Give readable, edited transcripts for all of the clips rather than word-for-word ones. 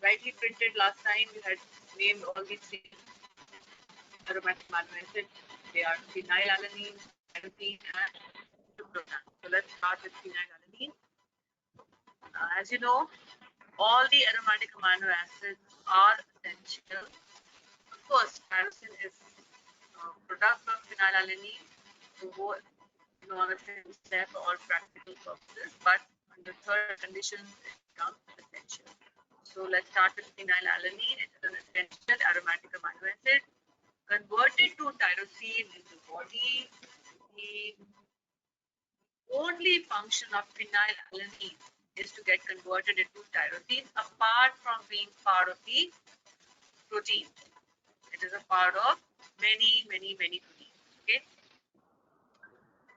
rightly printed last time. We had named all these three aromatic amino acids. They are phenylalanine, tyrosine, and tryptophan. So let's start with phenylalanine. As you know, all the aromatic amino acids are essential. Of course, tyrosine is a product of phenylalanine, so in order to step for all practical purposes, but under certain conditions it becomes essential. So let's start with phenylalanine. It is an essential aromatic amino acid converted to tyrosine in the body. The only function of phenylalanine is to get converted into tyrosine apart from being part of the protein. It is a part of many proteins. Okay.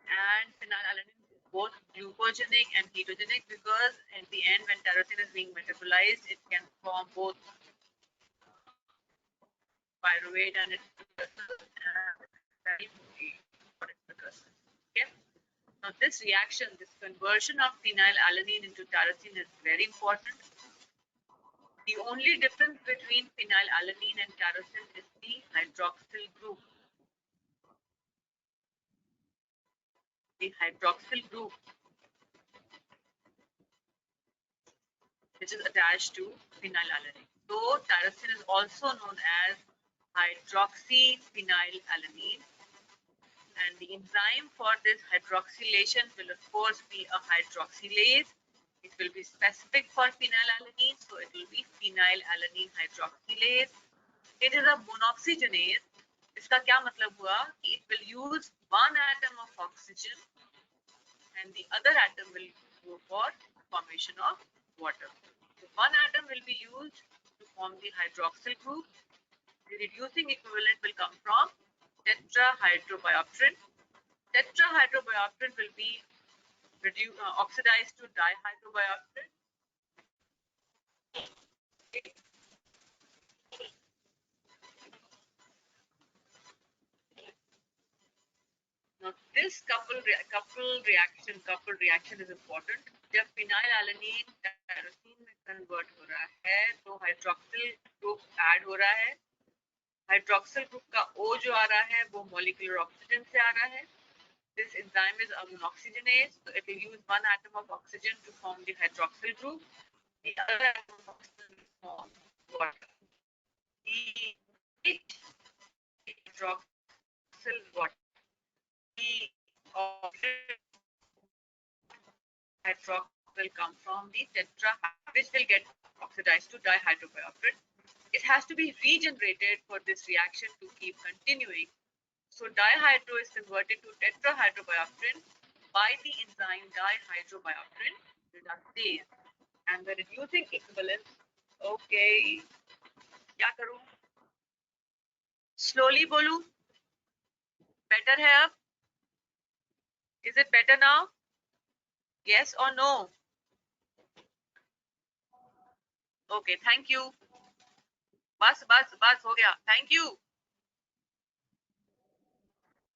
And phenylalanine is both glucogenic and ketogenic because at the end when tyrosine is being metabolized, it can form both pyruvate and its precursors and precursors. Okay. Now this reaction, this conversion of phenylalanine into tyrosine is very important. The only difference between phenylalanine and tyrosine is the hydroxyl group. The hydroxyl group, which is attached to phenylalanine. So tyrosine is also known as hydroxyphenylalanine. And the enzyme for this hydroxylation will of course be a hydroxylase. It will be specific for phenylalanine, so it will be phenylalanine hydroxylase. It is a monoxygenase. इसका क्या मतलब हुआ कि it will use one atom of oxygen and the other atom will go for formation of water. So one atom will be used to form the hydroxyl group. The reducing equivalent will come from tetrahydrobiopterin. Tetrahydrobiopterin will be oxidized to dihydrobiopterin. Now this coupled reaction is important. जब phenylalanine tyrosine में convert हो रहा है तो hydroxyl group add हो रहा है. Hydroxyl group का O जो आ रहा है वो molecular oxygen से आ रहा है. This enzyme is a monoxygenase, so it will use one atom of oxygen to form the hydroxyl group. The other atom of oxygen will form water. The hydroxyl water. The hydroxyl will come from the tetra, which will get oxidized to dihydrobiopterin. It has to be regenerated for this reaction to keep continuing. So dihydro is converted to tetrahydrobiopterin by the enzyme dihydrobiopterin reductase. And the reducing equivalence, okay, क्या करूं? Slowly बोलूं? Better है अब? Is it better now? Yes or no? Okay, thank you. बस हो गया. Thank you.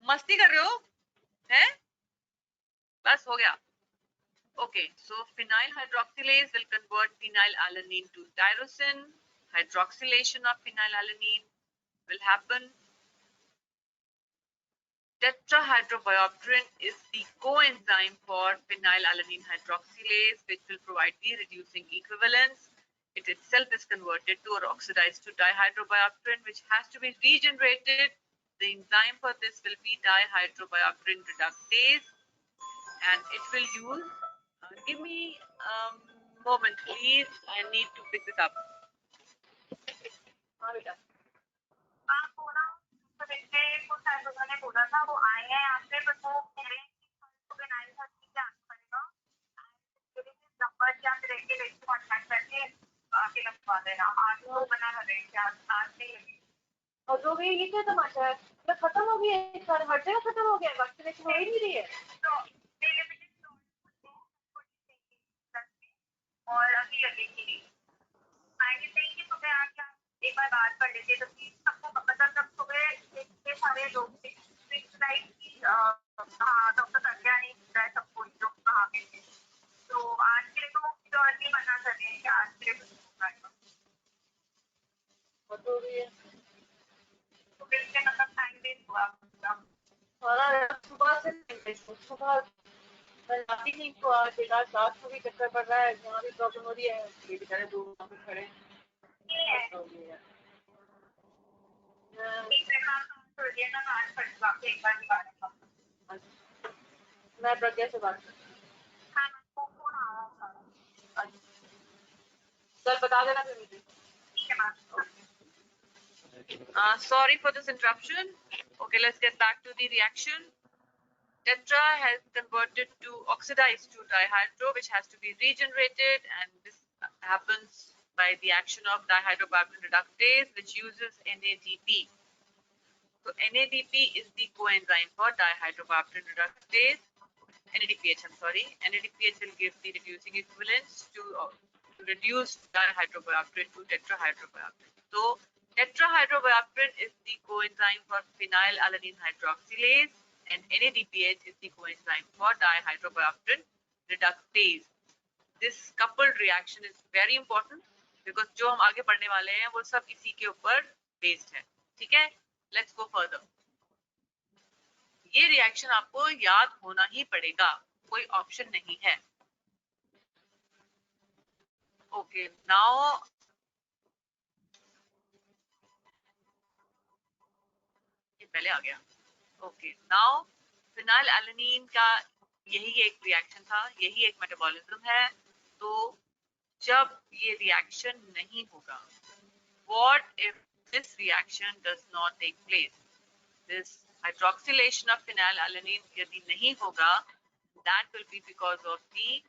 मस्ती कर रहे हो? हैं? बस हो गया. Okay, so phenyl hydroxylase will convert phenylalanine to tyrosine. Hydroxylation of phenylalanine will happen. Tetrahydrobiopterin is the coenzyme for phenylalanine hydroxylase, which will provide the reducing equivalence. It itself is converted to or oxidized to dihydrobiopterin, which has to be regenerated. The enzyme for this will be dihydrobiopterin reductase, and it will use. Give me a moment, please. I need to pick this up. बोला था वो आए हैं यहाँ पे but वो कह रहे हैं कि बनाए था कि क्या पड़ेगा नंबर क्या करेंगे लेके कांटेक्ट करके आके लगवा देना आज वो बना रहे हैं क्या आज नहीं लगी और जो भी ये क्या तमाशा है तो खत्म हो गया है सर हर जगह खत्म हो गया वैक्सीनेशन हो ही नहीं रही है तो और अभी लगेगी नहीं आगे चाहिए कि सुबह आके एक बार बात कर लेते तो प्लीज सबको मतलब सब सुबह इतने सारे लोग डॉक्टर संज्ञा नहीं मिल रहा है सबको लोग कहाँ पे तो आज के लिए तो श्योरिटी बना सके कि आज के लिए बात हो रही है। तो फिर इसका मतलब टाइम वेस्ट हुआ। सुबह से सुबह जाती नहीं तो आज बेटा क्लास में भी चक्कर पड़ रहा है, यहाँ भी प्रॉब्लम हो रही है, ये बेचारे दो वहाँ पे खड़े हैं। मैं प्रज्ञा से बात कल बता देना फिर मुझे। Sorry for this interruption. Okay, let's get back to the reaction. Tetra has converted to oxidized to dihydro, which has to be regenerated, and this happens by the action of dihydrobiopterin reductase, which uses NADP. So NADP is the coenzyme for dihydrobiopterin reductase. NADPH, I'm sorry. NADPH will give the reducing equivalents to reduce dihydrobiopterin to tetrahydrobiopterin. So tetrahydrobiopterin is the coenzyme for phenylalanine hydroxylase, and NADPH is the coenzyme for dihydrobiopterin reductase. This coupled reaction is very important because जो हम आगे पढ़ने वाले हैं वो सब इसी के ऊपर based है. ठीक है? Let's go further. ये रिएक्शन आपको याद होना ही पड़ेगा, कोई ऑप्शन नहीं है. ओके, नाउ ये पहले आ गया. ओके, नाउ फिनाइलएलानीन का यही एक रिएक्शन था, यही एक मेटाबॉलिज्म है. तो जब ये रिएक्शन नहीं होगा, what if this reaction does not take place, this hydroxylation of phenylalanine यदि नहीं होगा, that will be because of the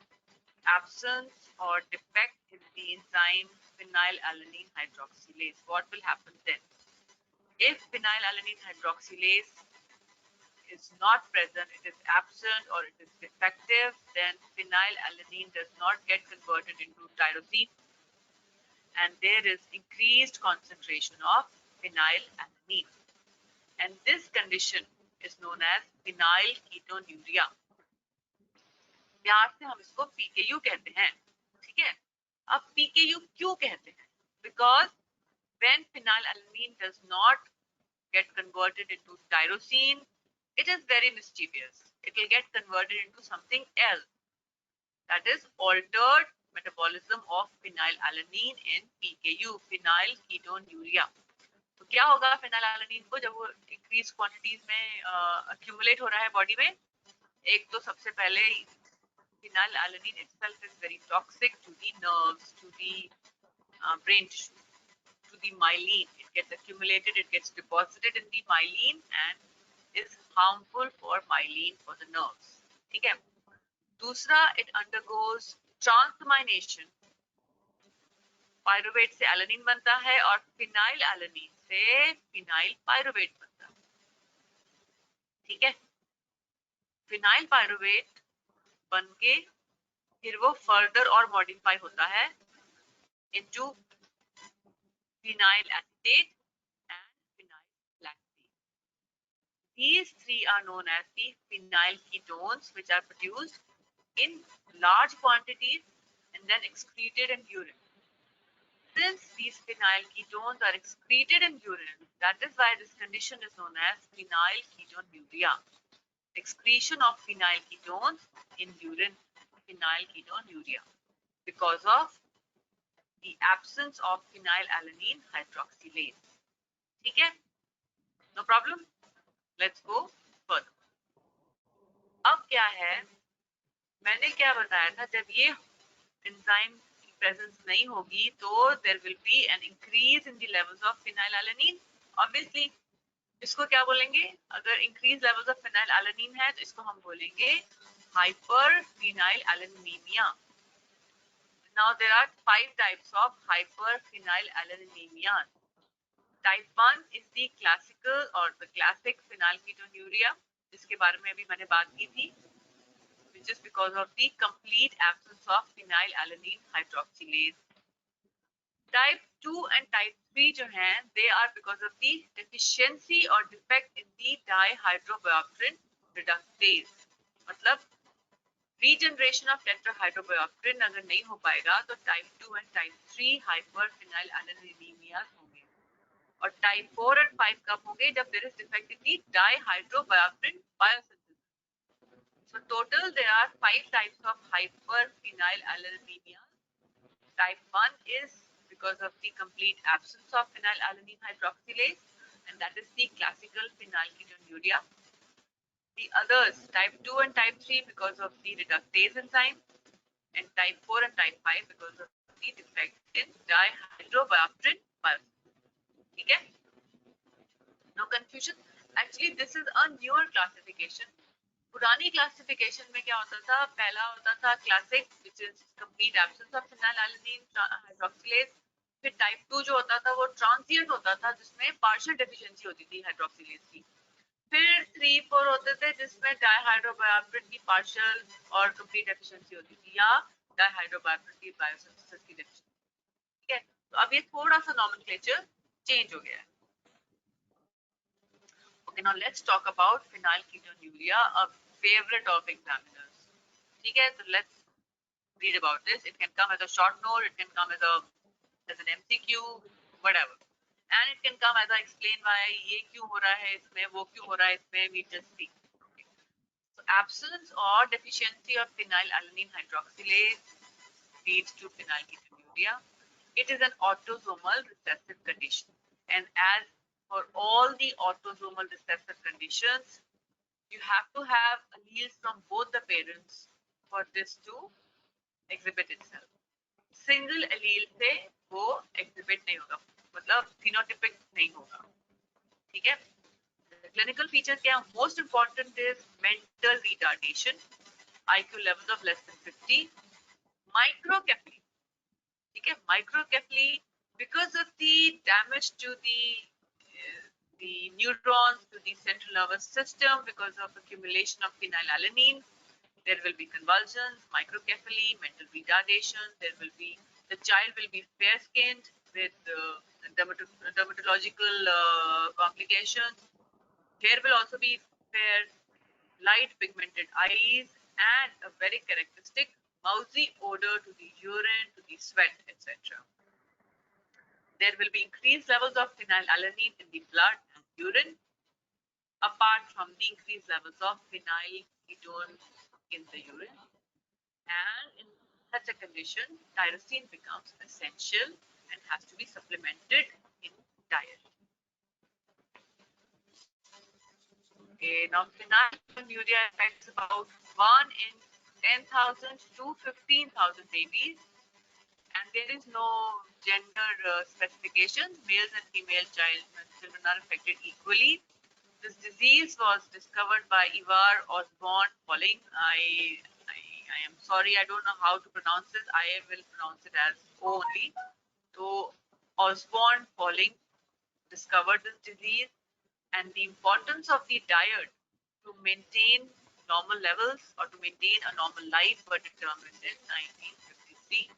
absence or defect in the enzyme phenylalanine hydroxylase. What will happen then? If phenylalanine hydroxylase is not present, it is absent or it is defective, then phenylalanine does not get converted into tyrosine, and there is increased concentration of phenylalanine. And this condition is known as phenylketonuria. प्यार से हम इसको PKU कहते हैं. ठीक है? अब PKU क्यों कहते हैं? Because when phenylalanine does not get converted into tyrosine, it is very mischievous. It will get converted into something else. That is altered metabolism of phenylalanine in PKU, phenylketonuria. तो क्या होगा phenylalanine को जब वो increased quantities में accumulate हो रहा है body में? एक तो सबसे पहले phenylalanine itself is very toxic to the nerves, to the brain tissue, to the myelin. It gets accumulated, it gets deposited in the myelin and is harmful for myelin, for the nerves. ठीक है? दूसरा, it undergoes transamination. Pyruvate से alanine बनता है और phenylalanine से phenyl pyruvate बनता है. ठीक है? फिनाइल पायरुवेट बन के फिर वो फर्दर और मॉडिफाई होता है into phenyl acetate and phenyl lactate. These three are known as the phenyl ketones, which are produced in large quantities and then excreted in urine. Since these phenyl ketones are excreted in urine, that is why this condition is known as phenylketonuria. Excretion of phenyl ketones in urine, phenylketonuria, because of the absence of phenylalanine hydroxylase. ठीक है? No problem. Let's go further. अब क्या है? मैंने क्या बताया था, जब ये enzyme की presence नहीं होगी तो there will be an increase in the levels of phenylalanine. Obviously, इसको क्या बोलेंगे? अगर increased levels of phenylalanine है तो इसको हम बोलेंगे hyperphenylalanemia. Now there are 5 types of hyperphenylalanemia. Type 1 is the classical or the classic phenylketonuria, जिसके बारे में अभी मैंने बात की थी, which is because of the complete absence of phenylalanine hydroxylase. Type 2 and type 3 जो हैं, they are because of the deficiency or defect in the dihydrobiopterin reductase. मतलब regeneration of tetrahydrobiopterin अगर नहीं हो पाएगा तो type 2 and type 3 hyperphenylalaninemia होंगे. और टाइप 4 और 5 कब होंगे? जब there is defect in the dihydrobiopterin biosynthesis. So total there are 5 types of hyperphenylalaninemia. Type 1 is because of the complete absence of phenylalanine hydroxylase, and that is the classical phenylketonuria. The others, type 2 and type 3, because of the reductase enzyme, and type 4 and type 5 because of the defect in dihydrobiopterin biosynthesis. Okay? No confusion. Actually, this is a newer classification. पुरानी classification में क्या होता था? पहला होता था classic, which is complete absence of phenylalanine hydroxylase. फिर type 2 जो होता था वो ट्रांसिएंट होता था, जिसमें पार्शियल डेफिशिएंसी होती थी हाइड्रोक्सिलेज की. फिर 3, 4 होते थे जिसमें डाइहाइड्रोबायोप्टेरिन की पार्शियल और कंप्लीट डेफिशिएंसी होती थी, या डाइहाइड्रोबायोप्टेरिन की बायोसिंथेसिस की डेफिशिएंसी. ठीक है, तो अब ये थोड़ा सा नॉमेनक्लेचर चेंज हो गया है. Okay, now let's talk about phenylketonuria, a favorite of examiners. Okay, so let's read about this. It can come as a short note, it can come as an MCQ, whatever. And it can come as a explain why ये क्यों हो रहा है इसमें, वो क्यों हो रहा है इसमें, we just see. Okay. So absence or deficiency of phenylalanine hydroxylase leads to phenylketonuria. It is an autosomal recessive condition, and as for all the autosomal recessive conditions, you have to have alleles from both the parents for this to exhibit itself. Single allele से वो exhibit नहीं होगा, मतलब phenotypic नहीं होगा. ठीक है? Clinical features क्या? Most important is mental retardation, IQ levels of less than 50, microcephaly. ठीक है? Microcephaly because of the damage to the neurons, to the central nervous system, because of accumulation of phenylalanine. There will be convulsions, microcephaly, mental retardation. The child will be fair-skinned with dermatological complications. Hair will also be fair, light pigmented eyes, and a very characteristic mousy odor to the urine, to the sweat, etc. There will be increased levels of phenylalanine in the blood and urine, apart from the increased levels of phenylketones in the urine. And in such a condition, tyrosine becomes essential and has to be supplemented in diet. Okay, now phenylketonuria affects about 1 in 10,000 to 15,000 babies, and there is no gender specification. Males and female children are affected equally. This disease was discovered by Ivar Osborne Pauling. I am sorry, I don't know how to pronounce this. I will pronounce it as O only. So Osborne Pauling discovered this disease, and the importance of the diet to maintain normal levels or to maintain a normal life were determined in 1953.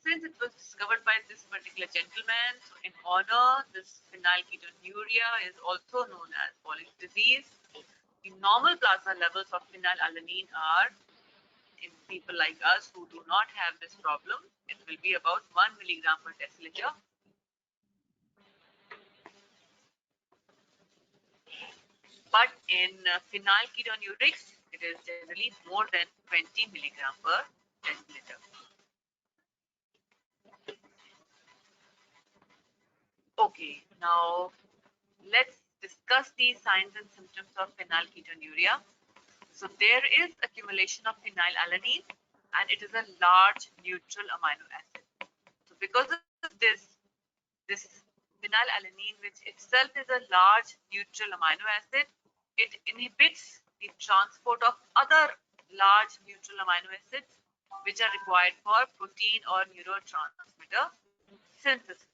Since it was discovered by this particular gentleman, so in honor, this phenylketonuria is also known as Pauling's disease. The normal plasma levels of phenylalanine are, in people like us who do not have this problem, it will be about 1 milligram per deciliter. But in phenylketonurics, it is generally more than 20 milligram per deciliter. Okay, now let's discuss the signs and symptoms of phenylketonuria. So there is accumulation of phenylalanine, and it is a large neutral amino acid. So because of this phenylalanine, which itself is a large neutral amino acid, it inhibits the transport of other large neutral amino acids which are required for protein or neurotransmitter synthesis.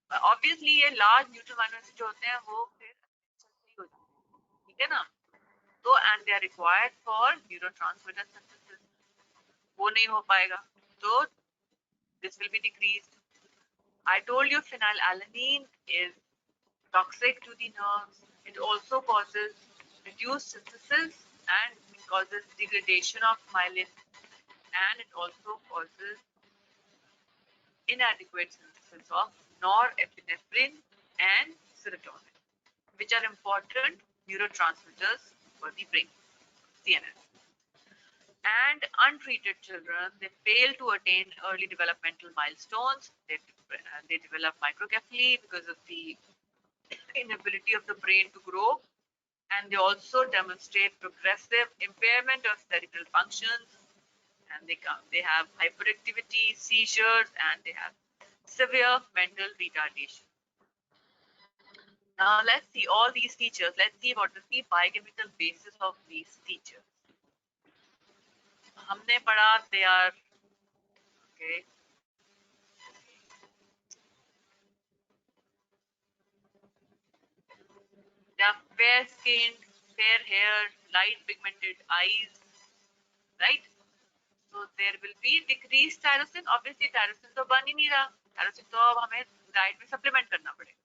Obviously ये large neutral amino acids जो होते हैं वो फिर नहीं हो जाते, ठीक है ना? तो and they are required for neurotransmitter synthesis. वो नहीं हो पाएगा, तो this will be decreased. I told you phenylalanine is toxic to the nerves. It also causes reduced synthesis and it causes degradation of myelin, and it also causes inadequate synthesis of norepinephrine and serotonin, which are important neurotransmitters for the brain, CNS. And untreated children, they fail to attain early developmental milestones. They develop microcephaly because of the inability of the brain to grow, and they also demonstrate progressive impairment of cerebral functions, and they have hyperactivity, seizures, and they have severe mental retardation. Now let's see all these features. Let's see what is the biochemical basis of these features. हमने पढ़ा they are okay. They are fair-skinned, fair hair, light pigmented eyes, right? So there will be decreased tyrosine. Obviously tyrosine तो बन ही नहीं रहा. Tyrosine तो अब हमें diet में सप्लीमेंट करना पड़ेगा.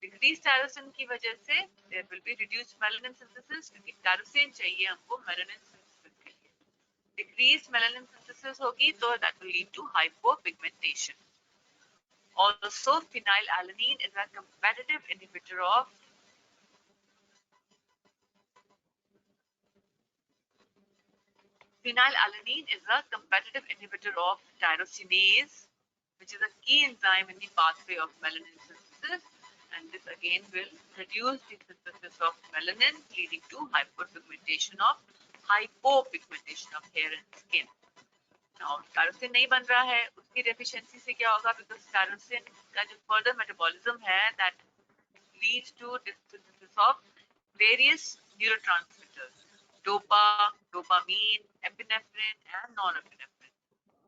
Decreased tyrosine की वजह से there will be reduced melanin synthesis क्योंकि tyrosine चाहिए हमको melanin synthesis के लिए. Decreased melanin synthesis होगी तो that will lead to hypopigmentation. Also phenylalanine is a competitive inhibitor of Phenylalanine is a competitive inhibitor of tyrosinase, which is a key enzyme in the pathway of melanin synthesis, and this again will reduce the synthesis of melanin, leading to hypopigmentation of hair and skin. Now, tyrosin नहीं बन रहा है, उसकी deficiency से क्या होगा? Because tyrosin का जो further metabolism है, that leads to synthesis of various neurotransmitters. Dopa, dopamine, epinephrine and non epinephrine.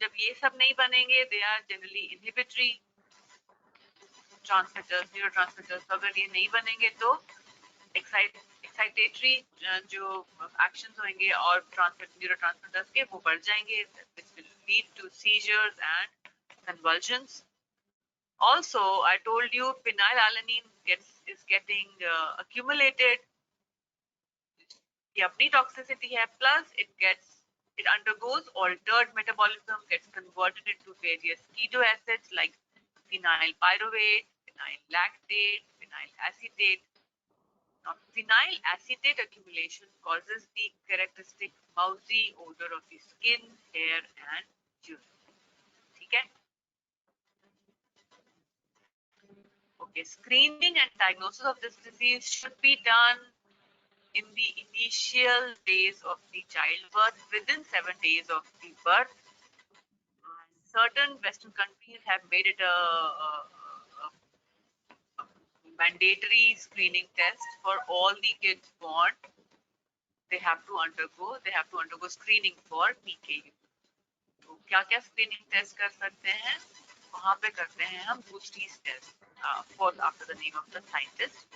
जब ये सब नहीं बनेंगे, they are generally inhibitory transmitters, neurotransmitters. अगर ये नहीं बनेंगे तो excitatory जो actions होंगे और neurotransmitters के वो बढ़ जाएंगे, which will lead to seizures and convulsions. Also, I told you phenylalanine is getting accumulated. ये अपनी toxicity है, plus it undergoes altered metabolism, gets converted into various keto acids like phenyl pyruvate, phenyl lactate, phenyl acetate. Now, phenyl acetate accumulation causes the characteristic mousy odor of the skin, hair, and urine. ठीक है? Okay, screening and diagnosis of this disease should be done in the initial days of the childbirth, within 7 days of the birth. And certain Western countries have made it a mandatory screening test for all the kids born. They have to undergo screening for PKU. तो क्या-क्या screening test कर सकते हैं? वहाँ पे करते हैं हम Boosty's test, of course after the name of the scientist.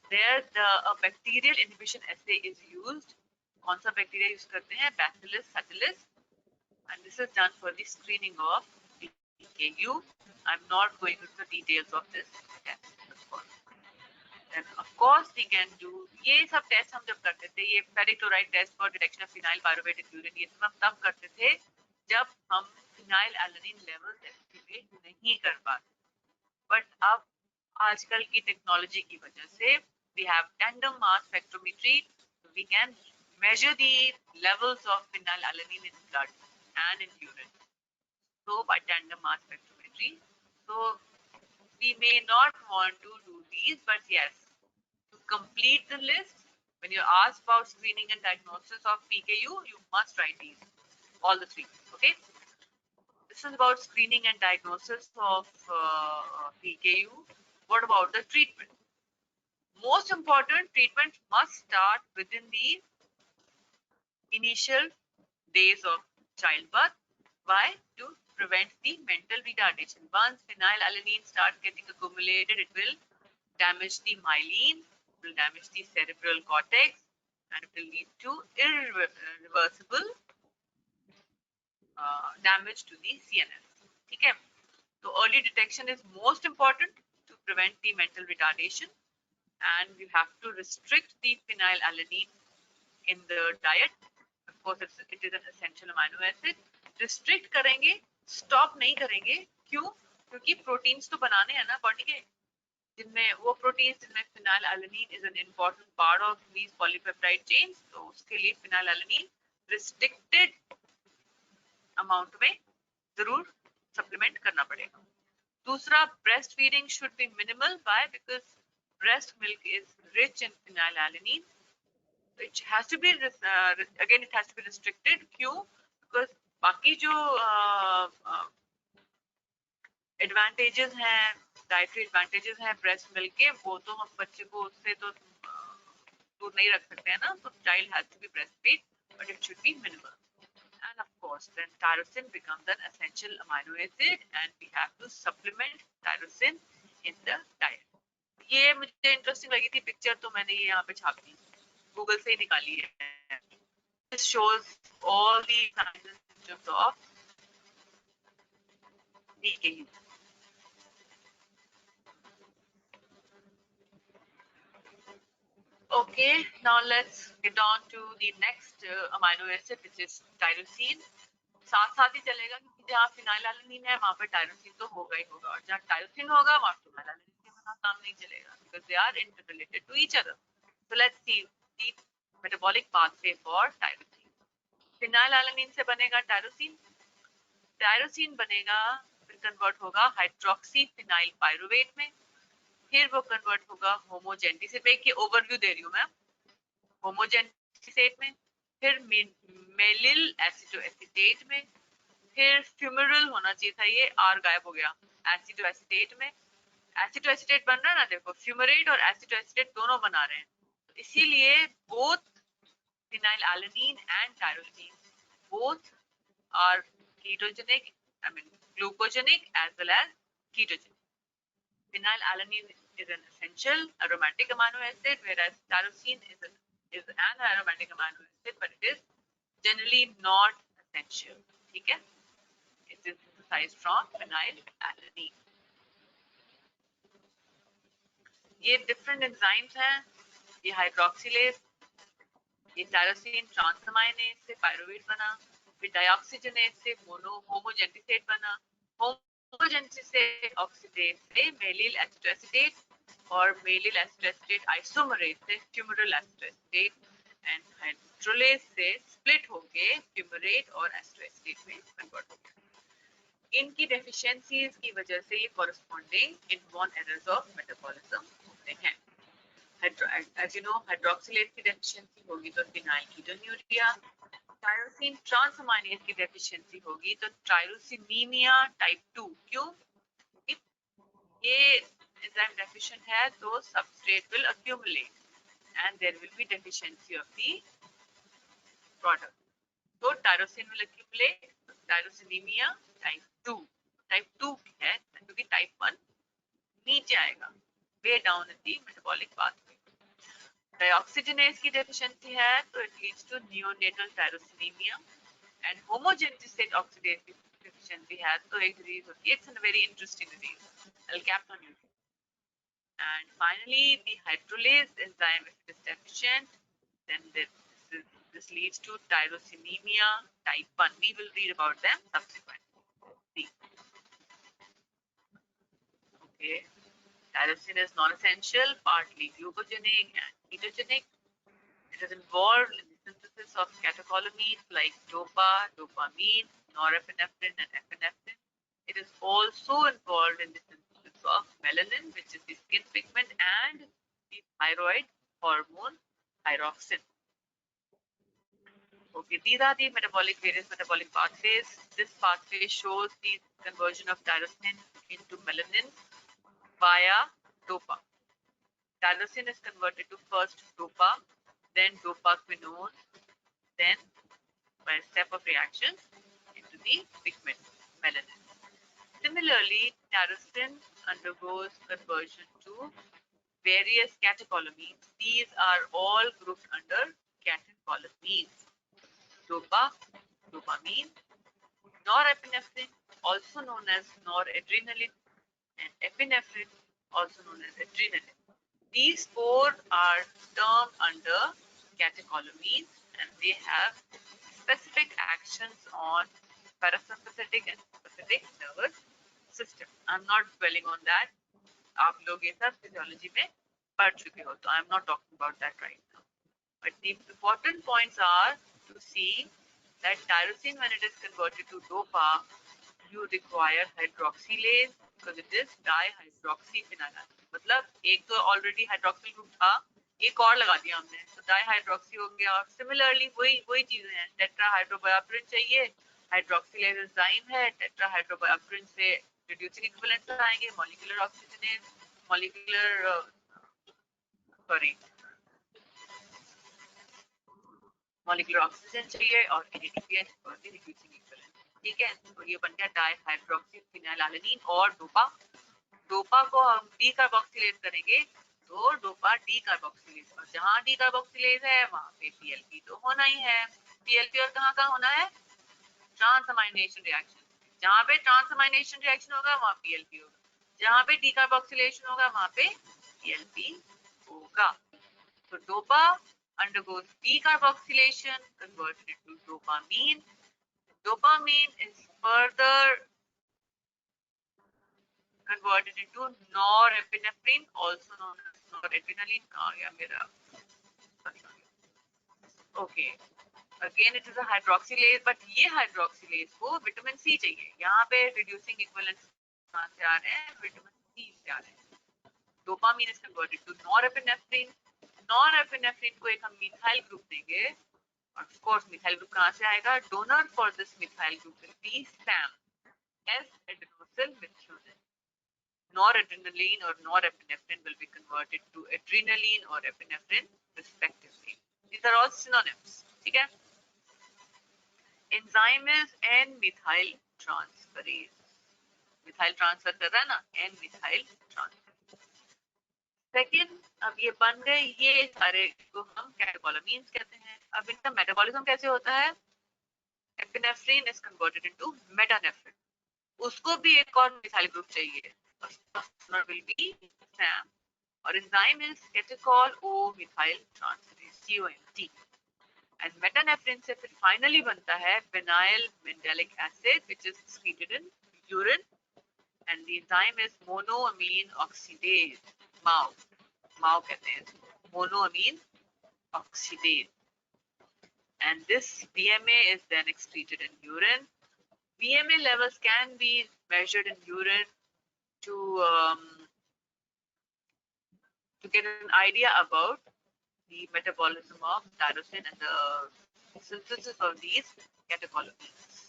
There a bacterial inhibition assay is used. कौन सा bacteria use करते हैं? Bacillus subtilis, and this is done for the screening of PKU. I'm not going into the details of this test, of course. And of course we can do ये सब test हम जब करते थे, ये ferric chloride test for detection of phenyl pyruvate in urine, ये सब हम तब करते थे जब हम phenylalanine levels estimate नहीं कर पाते. But अब आजकल की टेक्नोलॉजी की वजह से we have tandem mass spectrometry, so we can measure the levels of phenylalanine in blood and in urine. So by tandem mass spectrometry, so we may not want to do these, but yes, to complete the list, when you're asked about screening and diagnosis of PKU, you must write these, all the three, okay? This is about screening and diagnosis of PKU. What about the treatment? Most important, treatment must start within the initial days of childbirth. Why? To prevent the mental retardation. Once phenylalanine starts getting accumulated, it will damage the myelin, it will damage the cerebral cortex, and it will lead to irreversible damage to the CNS. Okay? So early detection is most important to prevent the mental retardation, and you have to restrict the phenylalanine in the diet. Of course, it is an essential amino acid. Restrict करेंगे, stop नहीं करेंगे. क्यों? क्योंकि proteins तो बनाने हैं ना body के. जिनमें वो प्रोटीन्स जिनमें phenylalanine is an important part of these polypeptide chains, तो उसके लिए फिनाइलएलनिन रिस्ट्रिक्टेड अमाउंट में जरूर सप्लीमेंट करना पड़ेगा। दूसरा, breast feeding should be minimal, by because breast milk is rich in phenylalanine, which has to be again it has to be restricted. क्यों? Because बाकी जो एडवांटेजेस हैं, डाइटरी एडवांटेजेस हैं ब्रेस्ट मिल्क के, वो तो हम बच्चे को उससे तो दूर नहीं रख सकते हैं ना। तो child has to be breast feed, but it should be minimal. And of course, then tyrosine becomes an essential amino acid, and we have to supplement tyrosine in the diet. ये मुझे इंटरेस्टिंग लगी थी picture, तो मैंने ये यहाँ पे छाप दी, गूगल से ही निकाली है. This shows all the signs and symptoms of DKU. Okay, now let's get on to the next amino acid, which is tyrosine. साथ साथ ही चलेगा क्योंकि जहाँ फिनाइलएलनिन है वहाँ पे टायरोसिन तो होगा ही होगा, और जहाँ टायरोसिन होगा वहाँ फिनाइलएलनिन के बिना काम नहीं चलेगा, because they are interrelated to each other. So let's see the metabolic pathway for tyrosine. फिनाइलएलनिन से बनेगा टायरोसिन, टायरोसिन बनेगा फिर कन्वर्ट होगा हाइड्रोक्सी फिनाइल पायरुवेट में, फिर वो कन्वर्ट होगा होमोजेंटिसेट के ओवरव्यू दे रही हूँ मैं, होमोजेंटिसेट में, फिर मेलिल एसिटोएसिटेट में, फिर फ्यूमरल होना चाहिए था, ये आर गायब हो गया, एसिटोएसिटेट में. एसिटोएसिटेट बन रहा है ना, देखो फ्यूमरेट और एसिटोएसिटेट दोनों बना रहे हैं, तो इसीलिए both phenylalanine and tyrosine both are ketogenic, I mean glucogenic as well as ketogenic. Phenylalanine is an essential aromatic amino acid, whereas tyrosine is an aromatic amino acid, but it is generally not essential. ठीक है? It is synthesized from phenylalanine. ये different enzymes हैं, ये hydroxylase, ये tyrosine ट्रांसअमाइनेज से pyruvate बना, फिर डाइऑक्सीजनेज से होमोजेंटिसेट बना, होमोजेंटिसेट ऑक्सीडेज से मेलिल एसिटोएसिटेट, और मेलिल एसिटोएसिटेट आइसोमरेज से फ्यूमरल एसिटोएसिटेट, एंड हाइड्रोलेज से स्प्लिट होके फ्यूमरेट और एसिटोएसिटेट में कन्वर्ट हो गया. इनकी डेफिशिएंसीज की वजह से ये corresponding inborn errors of metabolism होते हैं. As you know, hydroxylase की डेफिशिएंसी होगी तो फिनाइल कीटोन्यूरिया, टायरोसिन ट्रांसअमाइनेज की डेफिशिएंसी होगी तो टायरोसिनीमिया टाइप 2. क्यों? ये एंजाइम डेफिशिएंट है तो substrate will accumulate and there will be deficiency of the product. तो tyrosine will accumulate, tyrosinemia type 2. Type 2 है क्योंकि टाइप 1 नीचे आएगा, way down in the metabolic pathway. Dioxygenase की deficiency है तो it leads to neonatal tyrosinemia, and homogenetic oxidase deficiency है तो एक disease होती है. It's a very interesting disease. I'll cap on you. And finally, the hydrolase enzyme, if it is deficient, then this leads to tyrosinemia type 1. We will read about them subsequently. Okay. Tyrosine is non-essential, partly glucogenic and ketogenic. It is involved in the synthesis of catecholamines like dopa, dopamine, norepinephrine, and epinephrine. It is also involved in the synthesis of melanin, which is the skin pigment, and the thyroid hormone thyroxine. Okay, these are the various metabolic pathways. This pathway shows the conversion of tyrosine into melanin via dopa. Tyrosine is converted to first dopa, then dopaquinone, then by a step of reaction into the pigment melanin. Similarly, tyrosine undergoes conversion to various catecholamines. These are all grouped under catecholamines. Dopa, dopamine, norepinephrine, also known as noradrenaline, and epinephrine, also known as adrenaline. These four are termed under catecholamines, and they have specific actions on parasympathetic and sympathetic nervous system. I'm not dwelling on that. आप लोग ये सब physiology में पढ़ चुके हो, तो I am not talking about that right now, but the important points are to see that tyrosine when it is converted to DOPA you require hydroxylase because it is dihydroxyphenylalanine, मतलब एक तो already hydroxyl group था, एक और लगा दिया हमने तो डाइहाइड्रोक्सी हो गया। और सिमिलरली वही चीजें हैं, टेट्राहाइड्रोबायोप्रिन चाहिए, हाइड्रोक्सिलेज एंजाइम है, टेट्राहाइड्रोबायोप्रिन से रिड्यूसिंग इक्विवेलेंट्स आएंगे, molecular oxygenase, molecular sorry molecular oxygen चाहिए और NADPH और रिड्यूसिंग इक्विवेलेंट। ठीक है, तो ये बन गया डाइहाइड्रोक्सीफिनाइलालेनिन और डोपा। डोपा को हम डीकार्बोक्सिलेज करेंगे तो डोपा डीकार्बोक्सिलेज, और जहां डीकार्बोक्सिलेज है वहां पे PLP तो होना ही है। PLP और कहाँ होना है? ट्रांसअमाइनेशन रिएक्शन, जहां पे ट्रांसअमाइनेशन रिएक्शन होगा वहां PLP होगा, जहां पे डीकार्बोक्सिलेशन होगा वहां पे PLP होगा। So DOPA undergoes decarboxylation, converted into dopamine. Dopamine is further converted into norepinephrine, also known as noradrenaline. Okay. Again, it is a hydroxylase, but ये hydroxylase को विटामिन C चाहिए। यहाँ पे reducing equivalents कहाँ से आ रहे हैं? विटामिन C से आ रहे हैं। Dopamine is converted to norepinephrine. Norepinephrine को एक हम मिथाइल ग्रुप देंगे, और of course मिथाइल ग्रुप कहाँ से आएगा? Donor for this methyl group will be SAM, S-adenosyl methionine. Noradrenaline or norepinephrine will be converted to adrenaline or epinephrine respectively. These are all synonyms. ठीक है? Enzyme is N-methyl transferase. Methyl transfer कर रहा है ना, N-methyl transferase. Second, अब ये बन गए, ये सारे को हम कैटेकोलामीन्स कहते हैं। अब इनका मेटाबॉलिज्म कैसे होता है? Epinephrine is converted into metanephrine, उसको भी एक और मिथाइल ग्रुप चाहिए, will be SAM, और enzyme is catechol O methyl transferase, COMT, and metanephrine से फिर फाइनली बनता है vanillyl mandelic acid which is secreted in urine, and the enzyme is monoamine oxidase, MAO कहते हैं इसको, monoamine oxidase, and this VMA is then excreted in urine. VMA levels can be measured in urine to get an idea about the metabolism of tyrosine and the synthesis of these catecholamines.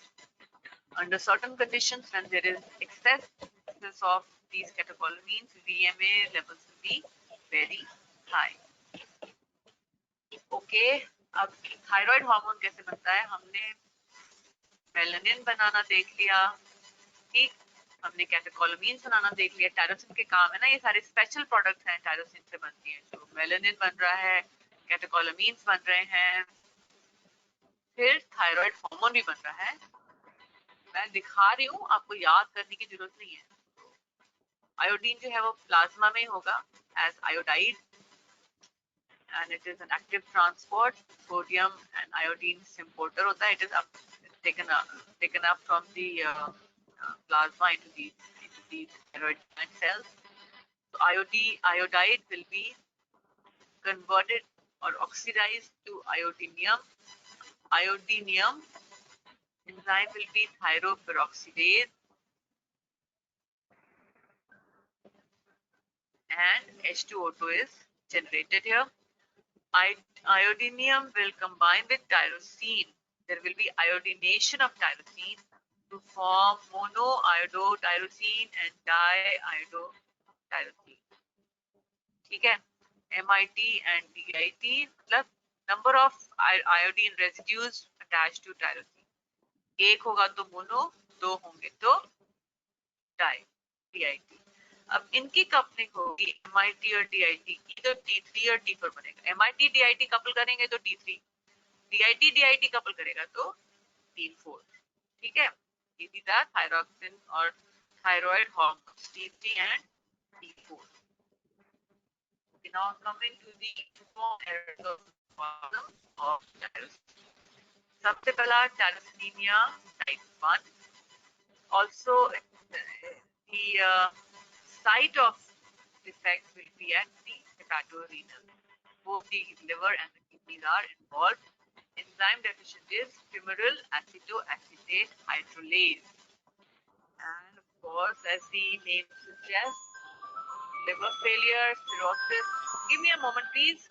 Under certain conditions, when there is excess of these catecholamines, VMA levels will be very high. Okay, अब thyroid hormone कैसे बनता है? हमने melanin बनाना देख लिया, ठीक, हमने catecholamines बनाना देख लिया। टायरोसिन के काम है ना, ये सारे स्पेशल प्रोडक्ट्स हैं टायरोसिन से बनती हैं, जो मेलानिन बन रहा है, कैटेकोलामीन्स बन रहे हैं, फिर थायराइड हार्मोन भी बन रहा है। मैं दिखा रही हूँ, आपको याद करने की जरूरत नहीं है। आयोडीन जो है वो प्लाज्मा में होगा as iodide, and it is an active transport. Sodium and iodine importer होता है, it is taken up from the plasma into these thyroid gland cells. So iodide will be converted or oxidized to iodinium. Iodinium enzyme will be thyroperoxidase, and H2O2 is generated here. Iodinium will combine with tyrosine. There will be iodination of tyrosine to form monoiodotyrosine and diiodotyrosine. ठीक है, MIT and DIT मतलब number of iodine residues attached to tyrosine. एक होगा तो mono, दो होंगे तो DIT. अब इनकी कपलिंग होगी MIT और DIT की, तो T3 और T4 बनेगा। MIT DIT कपल करेंगे तो T3, DIT DIT कपल करेगा तो T4। ठीक है, these are thyroxine or thyroid hormones T3 and T4. Okay, now coming to the form of tyrosine. सबसे पहला tyrosinemia type 1. Also the site of defect will be at the hepatorenal. Both the liver and the kidneys are involved. Enzyme deficient is femoral acetoacetate hydrolase. And of course, as the name suggests, liver failure, cirrhosis. Give me a moment, please.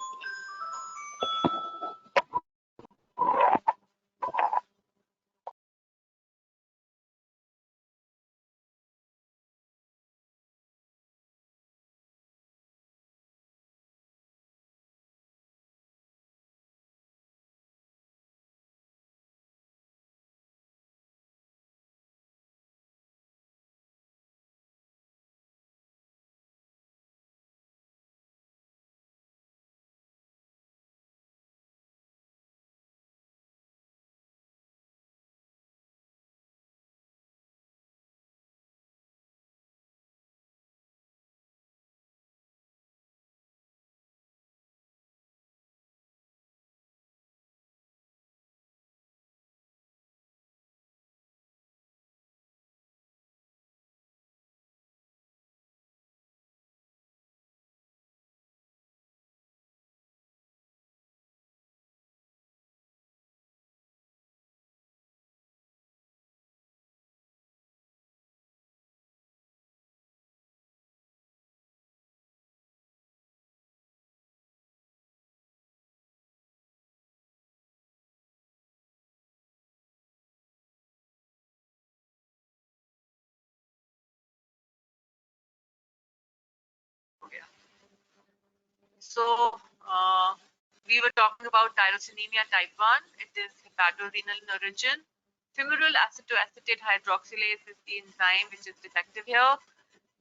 So, we were talking about tyrosinemia type 1. It is hepatorenal in origin. Femoral acetoacetate hydroxylase is the enzyme which is defective here.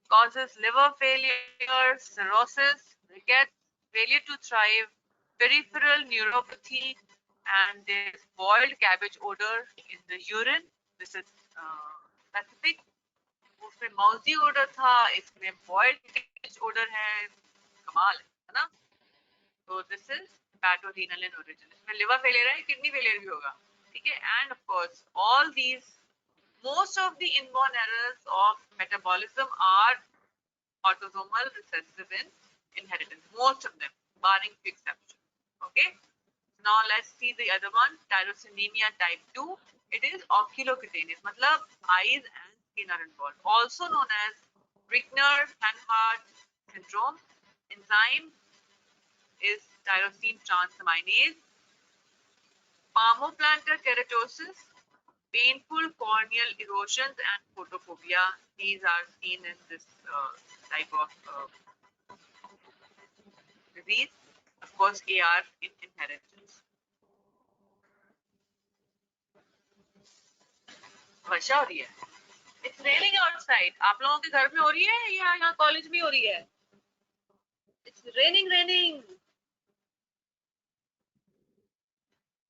Causes liver failure, cirrhosis, rickets, failure to thrive, peripheral neuropathy, and there is boiled cabbage odor in the urine. This is specific. उसमें मौजी odor था, इसमें boiled cabbage odor है, कमाल है ना? So this is hepatorenal in origin. इसमें liver failure है, kidney failure भी होगा, ठीक है? And of course, all these, most of the inborn errors of metabolism are autosomal recessive in inheritance. Most of them, barring few exceptions. Okay. Now let's see the other one, tyrosinemia type 2. It is oculocutaneous, matlab eyes and skin are involved. Also known as Rickner-Hanhart syndrome. Enzyme is tyrosine transaminase. Palmoplantar keratosis, painful corneal erosions and photophobia. These are seen in this type of disease. Of course, AR in inheritance. वर्षा हो रही है. It's raining outside. आप लोगों के घर में हो रही है या यहाँ कॉलेज में हो रही है? It's raining.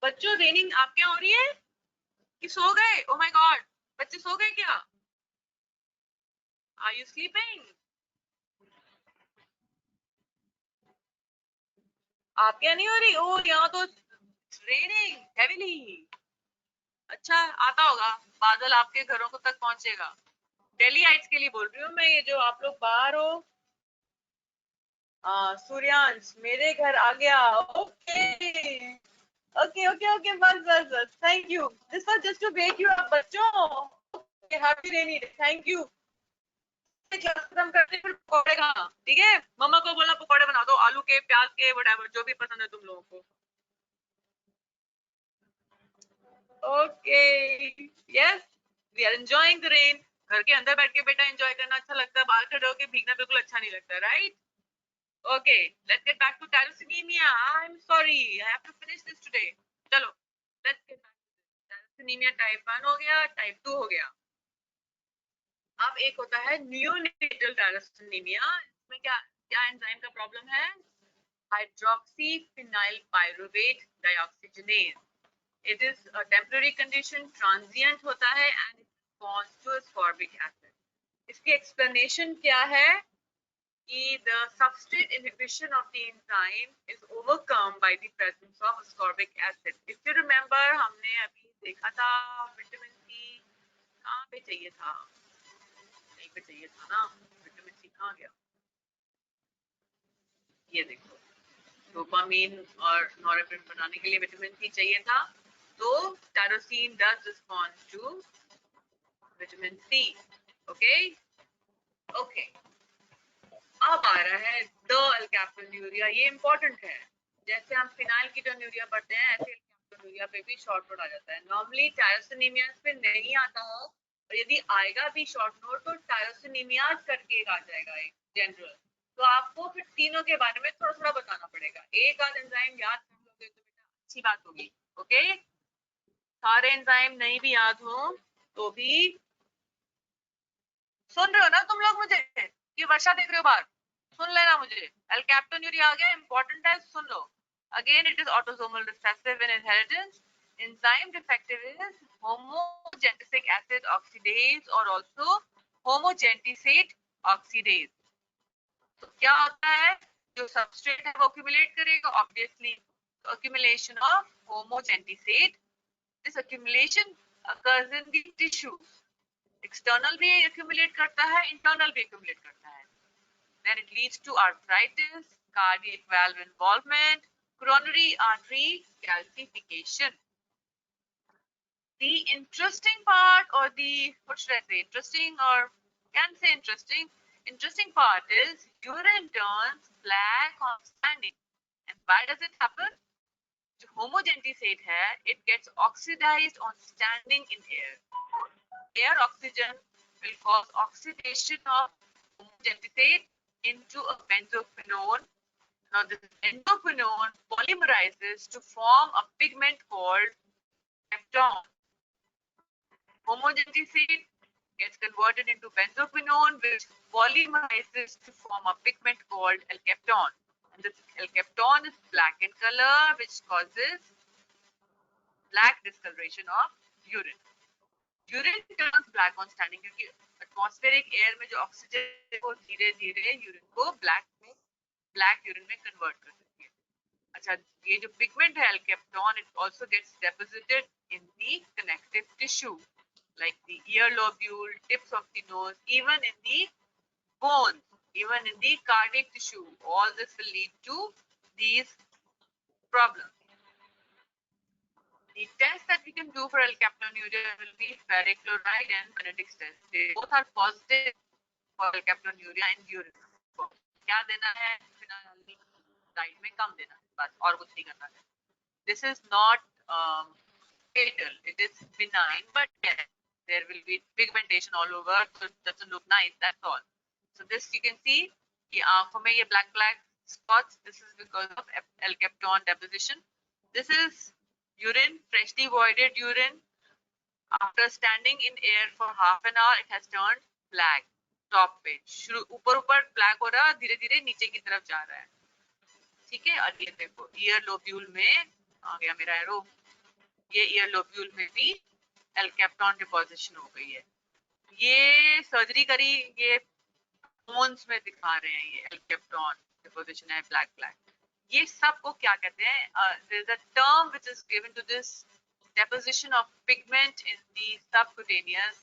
बच्चों raining आपके यहाँ हो रही है कि सो गए? Oh my God, बच्चे सो गए क्या? Are you sleeping? आपके यहाँ नहीं हो रही? Oh, यहाँ तो raining heavily. अच्छा आता होगा, बादल आपके घरों को तक पहुंचेगा. दिल्ली हाइट्स के लिए बोल रही हूँ मैं, ये जो आप लोग बाहर हो. सूर्यांश मेरे घर आ गया. ओके बस thank you. This was just to wake you up बच्चों. Okay happy rainy day. Thank you. Class खत्म करते फिर पकौड़े खाना, ठीक है? मम्मा को बोला पकौड़े बना दो, आलू के, प्याज के, व्हाटएवर जो भी पसंद है तुम लोगों को. Okay yes we are enjoying the rain. घर के अंदर बैठ के बेटा एंजॉय करना अच्छा लगता है, बाहर खड़े होके भीगना बिल्कुल अच्छा नहीं लगता, right? Okay, let's get back to tyrosinemia. I'm sorry, I have to finish this today. चलो, let's get back to this. Tyrosinemia type 1 हो गया, type 2 हो गया. अब एक होता है neonatal tyrosinemia. इसमें क्या एंजाइम का प्रॉब्लम है? Hydroxyphenyl pyruvate dioxygenase. It is a temporary condition, transient होता है and it responds to ascorbic acid. इसकी explanation क्या है? The substrate inhibition of the enzyme is overcome by the presence of ascorbic acid. If you remember, हमने अभी देखा था vitamin C कहाँ पे चाहिए था? यहीं पे चाहिए था ना? विटामिन सी कहाँ गया? ये देखो, डोपामीन और नॉरेपिनेफ्रिन बनाने के लिए विटामिन सी चाहिए था, तो tyrosine does respond to vitamin C. Okay okay, अब आ रहा है द अल्काप्टोन्यूरिया। ये इंपॉर्टेंट है, जैसे हम फिनाइल कीटोन्यूरिया पढ़ते हैं ऐसे अल्काप्टोन्यूरिया पे भी शॉर्ट नोट आ जाता है। नॉर्मली टायरोसिनेमिया पे नहीं आता है, और यदि आएगा भी शॉर्ट नोट तो टायरोसिनेमिया करके एक आ जाएगा, एक जनरल। तो आपको फिर तीनों के बारे में थोड़ा थोड़ा बताना पड़ेगा। एक आध एंजाइम याद कर लोगे तो बेटा अच्छी बात होगी। ओके, सारे एंजाइम नहीं भी याद हो तो भी, सुन रहे हो ना तुम लोग मुझे? ये वर्षा देख रहे हो बाहर? सुन लेना मुझे, अल्काप्टोन्यूरिया आ गया, इंपॉर्टेंट है, सुन लो। Again it is autosomal recessive in inheritance. enzyme defective is homogentic acid oxidase or also homogentisate oxidase। तो क्या होता है, जो सबस्ट्रेट है वो accumulate करेगा obviously, accumulation of homogentisate। this accumulation occurs in the tissues, external भी accumulate करता है, इंटरनल भी accumulate करता है। then it leads to arthritis, cardiac valve involvement, coronary artery calcification। The interesting part, or the, what should I say, interesting, or can say interesting part is urine turns black on standing. And why does it happen? जो homogentisate है, it gets oxidized on standing in air. Air oxygen will cause oxidation of homogentisate into a benzophenone. Now this benzophenone polymerizes to form a pigment called peptone. Homogentisate gets converted into benzophenone, which polymerizes to form a pigment called alkaptone. And this alkaptone is black in color, which causes black discoloration of urine. Urine turns black on standing क्योंकि atmospheric air में जो oxygen को धीरे धीरे urine को black urine में convert कर देती है। अच्छा, ये जो pigment है alkaptone, it also gets deposited in the connective tissue like the ear lobule, tips of the nose, even in the bones, even in the cardiac tissue. All this will lead to these problems. The test that we can do for alkaptonuria will be ferric chloride and Benedict's test. They both are positive for alkaptonuria in urine. क्या देना है? Diet में कम देना है, बस, और कुछ नहीं करना है. This is not fatal. It is benign, but yes, there will be pigmentation all over, so it doesn't look nice, that's all. So this you can see, ये आंखों में ये black spots, this is because of alkaptone deposition. This is urine, freshly voided urine. After standing in air for half an hour, it has turned black. Top पे शुरू ऊपर black हो रहा, धीरे धीरे नीचे की तरफ जा रहा है. ठीक है, और ये देखो ईयर लोब्यूल में आ गया मेरा एरो, ये ईयर लोब्यूल में भी एल्कैप्टॉन डिपोजिशन हो गई है. ये सर्जरी करी, ये बोन्स में दिखा रहे हैं, ये एल्कैप्टॉन डिपोजिशन है ब्लैक. ये सब को क्या कहते हैं? There is a term which is given to this deposition of pigment in the subcutaneous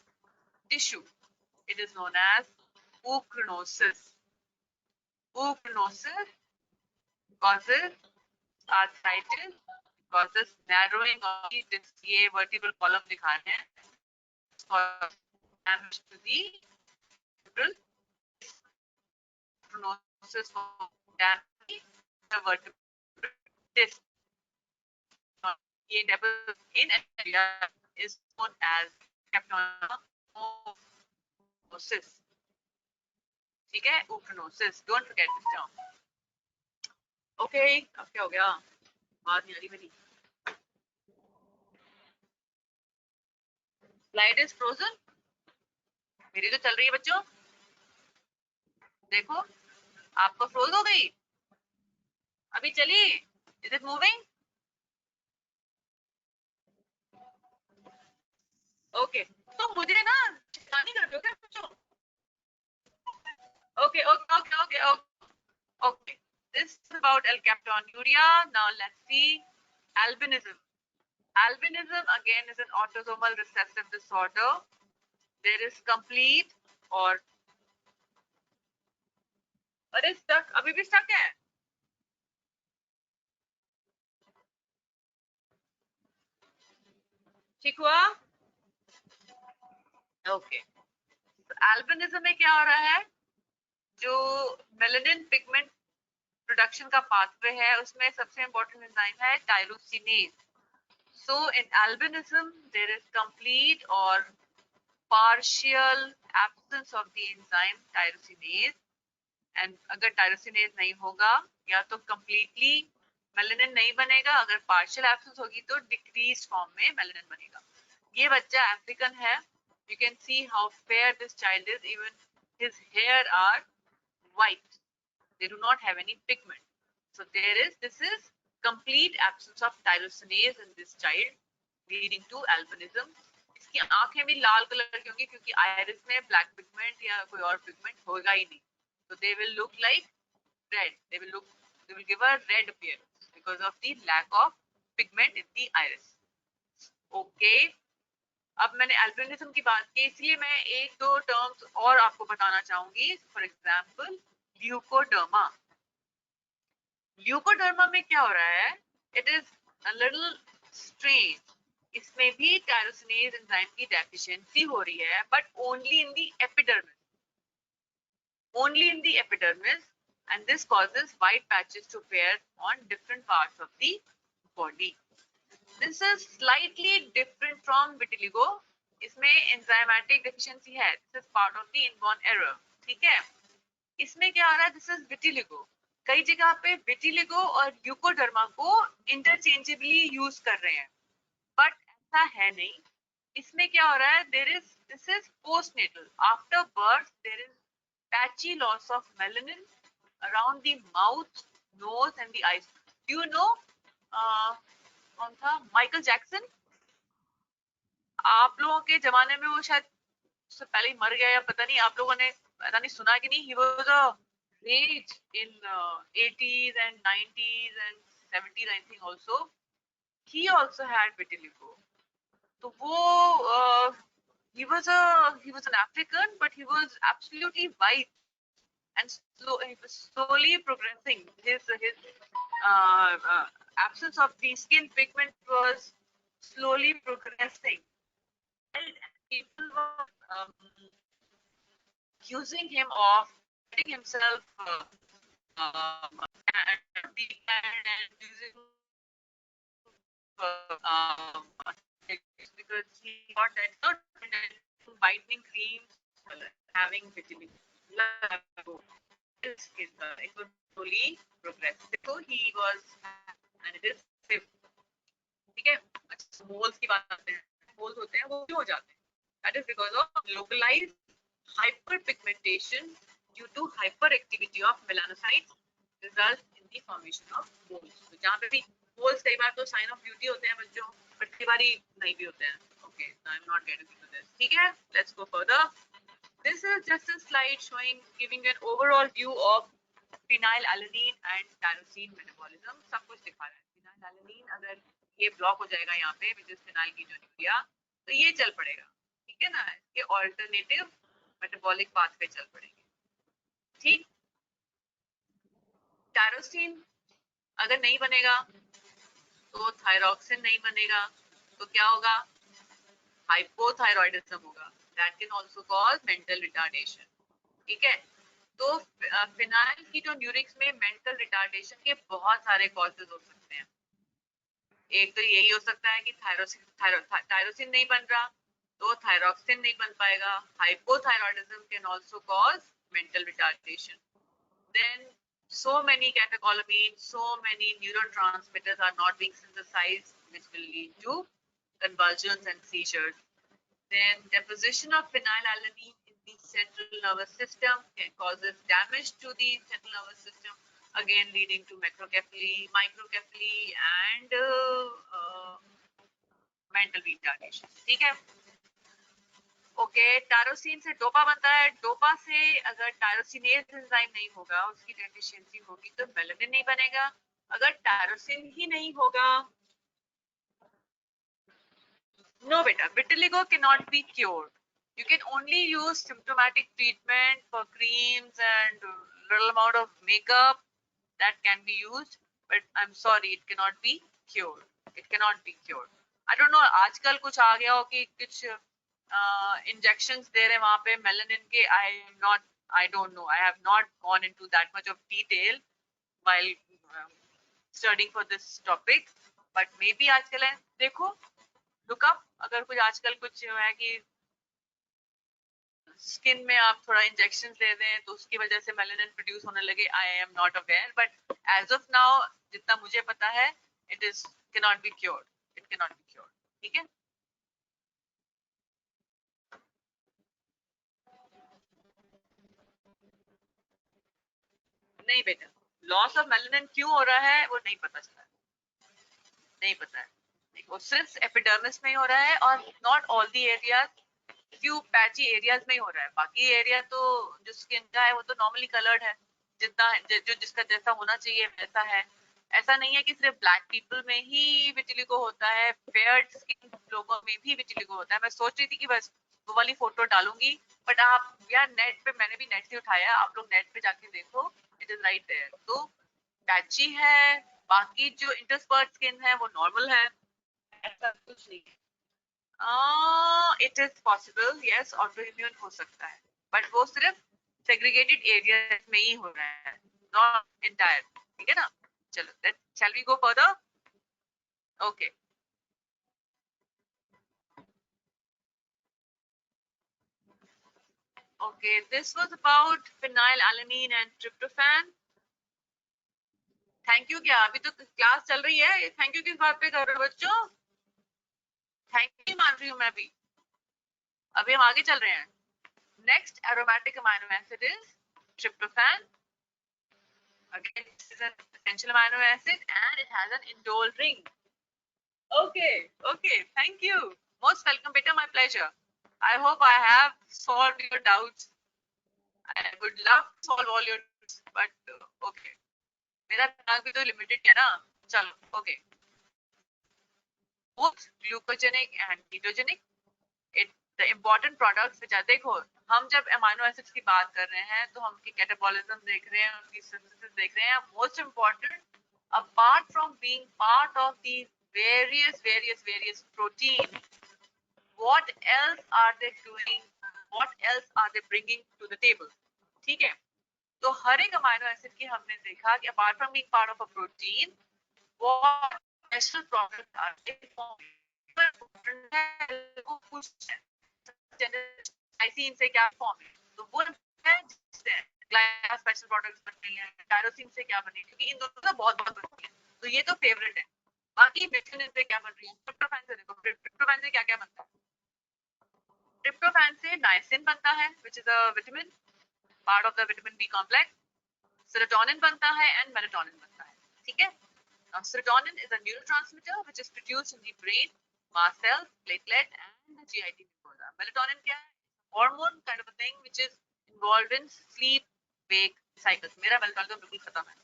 tissue. It is known as eukrinosis. Eukrinosis causes arthritis, causes narrowing of the disc. ये vertebral column दिखा रहे हैं. Causes damage to the vertebral eukrinosis for damage the vertebral disc. ये deposition in area is known as eukrinosis. ठीक है, eukrinosis. Don't forget this term. Okay, अब क्या हो गया? बात नहीं आ रही मेरी. Slide is frozen. मेरी तो चल रही है बच्चों. देखो, आपको फ्रोज हो गई. अभी चली. Is it moving? Okay. तो मुझे ना चिल्लानी कर दो क्या बच्चों? Okay. This is about alkaptonuria. Now let's see albinism. Albinism again is an autosomal recessive disorder. There is complete or अरे stuck, अभी भी stuck है. ठीक हुआ? ओके, एल्बिनिज्म में क्या हो रहा है, जो मेलानिन पिगमेंट प्रोडक्शन का पाथवे है उसमें सबसे इंपॉर्टेंट एंजाइम है tyrosinase. So in albinism there is complete or partial absence of the enzyme tyrosinase, and अगर tyrosinase नहीं होगा या तो completely मेलानिन नहीं बनेगा, अगर partial absence होगी तो decreased form में मेलानिन बनेगा. ये बच्चा अफ्रीकन है. You can see how fair this child is. Even his hair are white. They do not have any pigment. So this is complete absence of tyrosinase in this child, leading to albinism. इसकी आंखें भी लाल colour की होंगी क्योंकि iris में black pigment या कोई और पिगमेंट होगा ही नहीं. So they will look like red. They will give a red appearance because of the lack of pigment in the iris. Okay. अब मैंने एल्बिनिज्म की बात की, इसलिए मैं एक दो टर्म्स और आपको बताना चाहूंगी. For example leucoderma. ल्यूकोडर्मा में क्या हो रहा है, it is a little strange. इसमें भी टायरोसिनेज एंजाइम की डेफिशिएंसी हो रही है, but only in the epidermis. Only in the epidermis, and this causes white patches to appear on different parts of the body. This is slightly different from vitiligo. इसमें enzymatic deficiency है. This is part of the inborn error. ठीक है? इसमें क्या आ रहा है, this is vitiligo. कई जगह पे विटिलिगो और ल्यूकोडर्मा को इंटरचेंजेबली यूज कर रहे हैं, बट ऐसा है नहीं. इसमें क्या हो रहा है, this is postnatal. After birth there is patchy loss of melanin around the mouth, nose and the eyes. Do you know कौन था, माइकल जैक्सन? आप लोगों के जमाने में वो शायद उससे पहले ही मर गया, या पता नहीं, आप लोगों ने पता नहीं सुना कि नहीं. He was a rage in 80s and 90s and 70s I think also. He also had vitiligo. तो वो he was an African, but he was absolutely white, and he was slowly progressing. His absence of the skin pigment was slowly progressing, and people were accusing him of getting himself and using because he thought that not whitening creams having vitiligo. It was slowly progressive. So he was, and it is safe. ठीक है. अच्छा, moles की बात करते हैं. Moles होते हैं, वो क्यों हो जाते हैं? That is because of localized hyperpigmentation due to hyperactivity of melanocytes results in the formation of moles. तो जहाँ पे भी moles कई बार तो sign of beauty होते हैं बच्चों, but कई बार नहीं भी होते हैं. Okay, so I'm not getting into this. ठीक है, let's go further. This is just a slide giving an overall view of phenylalanine and tyrosine metabolism. सब कुछ दिखा रहा है. Phenylalanine अगर ये ब्लॉक हो जाएगा यहाँ पे, which is phenyl कीटोन्यूरिया, तो ये चल पड़ेगा. ठीक है ना, इसके ऑल्टरनेटिव मेटाबॉलिक पाथवे चल पड़ेंगे. ठीक. टायरोसिन अगर नहीं बनेगा तो थायरॉक्सिन नहीं बनेगा, तो क्या होगा, हाइपोथायरॉइडिज्म होगा. That can also cause mental retardation. ठीक है. तो फिनाइल कीटोन्यूरिक्स में मेंटल रिटार्डेशन के बहुत सारे कॉजेज हो सकते हैं. एक तो यही हो सकता है कि टायरोसिन नहीं बन रहा, तो थायरॉक्सिन नहीं बन पाएगा. Hypothyroidism can also cause mental retardation. Then so many catecholamines, so many neurotransmitters are not being synthesized, which will lead to convulsions and seizures. Then deposition of phenylalanine in the central nervous system causes damage to the central nervous system, again leading to macrocephaly, microcephaly, and mental retardation. ठीक है. Okay, tyrosine से dopa बनता है. Dopa से अगर tyrosinase enzyme नहीं होगा, उसकी डेफिशिएंसी होगी, तो मेलानिन नहीं बनेगा. अगर टायरोसिन ही नहीं होगा, नो बेटा, vitiligo can not be cured. You can only use symptomatic treatment for creams and little amount of makeup that can be used, but I'm sorry, it cannot be cured. It cannot be cured. I don't know, आजकल कुछ आ गया हो कि कुछ injections दे रहे हैं वहां पे मेलानिन के. I don't know. I have not gone into that much of detail while studying for this topic, but maybe आजकल है, देखो look up, अगर कुछ आजकल कुछ है कि स्किन में आप थोड़ा इंजेक्शन दे दें तो उसकी वजह से मेलानिन प्रोड्यूस होने लगे. I am not aware, but as of now जितना मुझे पता है, it is can not be cured. It can not be cured. ठीक है. नहीं बेटा, लॉस ऑफ मेलानिन क्यों हो रहा है वो नहीं पता चला. नहीं पता है. वो सिर्फ एपिडर्मिस में ही हो रहा है और not all the areas. Few patchy areas में ही हो रहा है. बाकी एरिया तो जो स्किन का है वो तो नॉर्मली कलर्ड है, जितना जो जिसका जैसा होना चाहिए वैसा है. ऐसा नहीं है कि सिर्फ ब्लैक पीपल में ही विटिलिगो होता है, फेयर स्किन लोगों में भी विटिलिगो होता है. मैं सोच रही थी कि बस वो वाली फोटो डालूंगी, बट आप यार नेट पे, मैंने भी नेट से उठाया, आप लोग नेट पे जाके देखो, इट इज राइट देयर. तो पैची है, बाकी जो इंटरस्पर्ट स्किन है वो नॉर्मल है, ऐसा कुछ नहीं है. It is possible, yes, auto immune हो सकता है, बट वो सिर्फ सेग्रीगेटेड एरिया में ही हो रहा है, नॉट इंटायर. ठीक है ना. चलो, let shall we go further. Okay. Okay, this was about phenylalanine and tryptophan. Thank you. क्या अभी तो क्लास चल रही है? थैंक यू किस बात पे कर रहे हो बच्चों? थैंक यू मान रही हूँ मैं भी. अभी हम आगे चल रहे हैं. Next aromatic amino acid is tryptophan. Again, this is an essential amino acid and it has an indole ring. Okay, okay, thank you. Most welcome, beta. My pleasure. I hope I have solved your doubts. I would love to solve all your doubts, but okay. मेरा दिमाग भी तो limited है ना. चलो, okay. Both glucogenic and ketogenic. The important products which are, देखो, हम जब अमाइनो एसिड्स की बात कर रहे हैं तो हम उनकी कैटाबॉलिज्म देख रहे हैं, उनकी सिंथेसिस देख रहे हैं. Most important, apart from being part of these various protein, what else are they doing, what else are they bringing to the table. ठीक है. तो हर एक अमाइनो एसिड की हमने देखा कि apart from being part of a protein, what special products are they forming. Lysine से क्या फॉर्म है, तो वो है स्पेशल प्रोडक्ट्स बन रही हैं. टायरोसिन से क्या बनी, क्योंकि इन दोनों से बहुत बहुत बनती है, तो ये तो फेवरेट है. बाकी विटामिन से क्या बन रही है, ट्रिप्टोफैन से. देखो ट्रिप्टोफैन से क्या क्या बनता है. ट्रिप्टोफैन से नाइसिन बनता है, which is a vitamin, part of the vitamin B complex. Serotonin बनता है एंड मेलाटोनिन बनता है. ठीक है. Serotonin is a neurotransmitter which is produced in the brain, mast cells, platelet, and the GIT mucosa. Melatonin क्या है? Hormone kind of a thing which is involved in sleep-wake cycles. मेरा melatonin तो बिल्कुल खत्म है.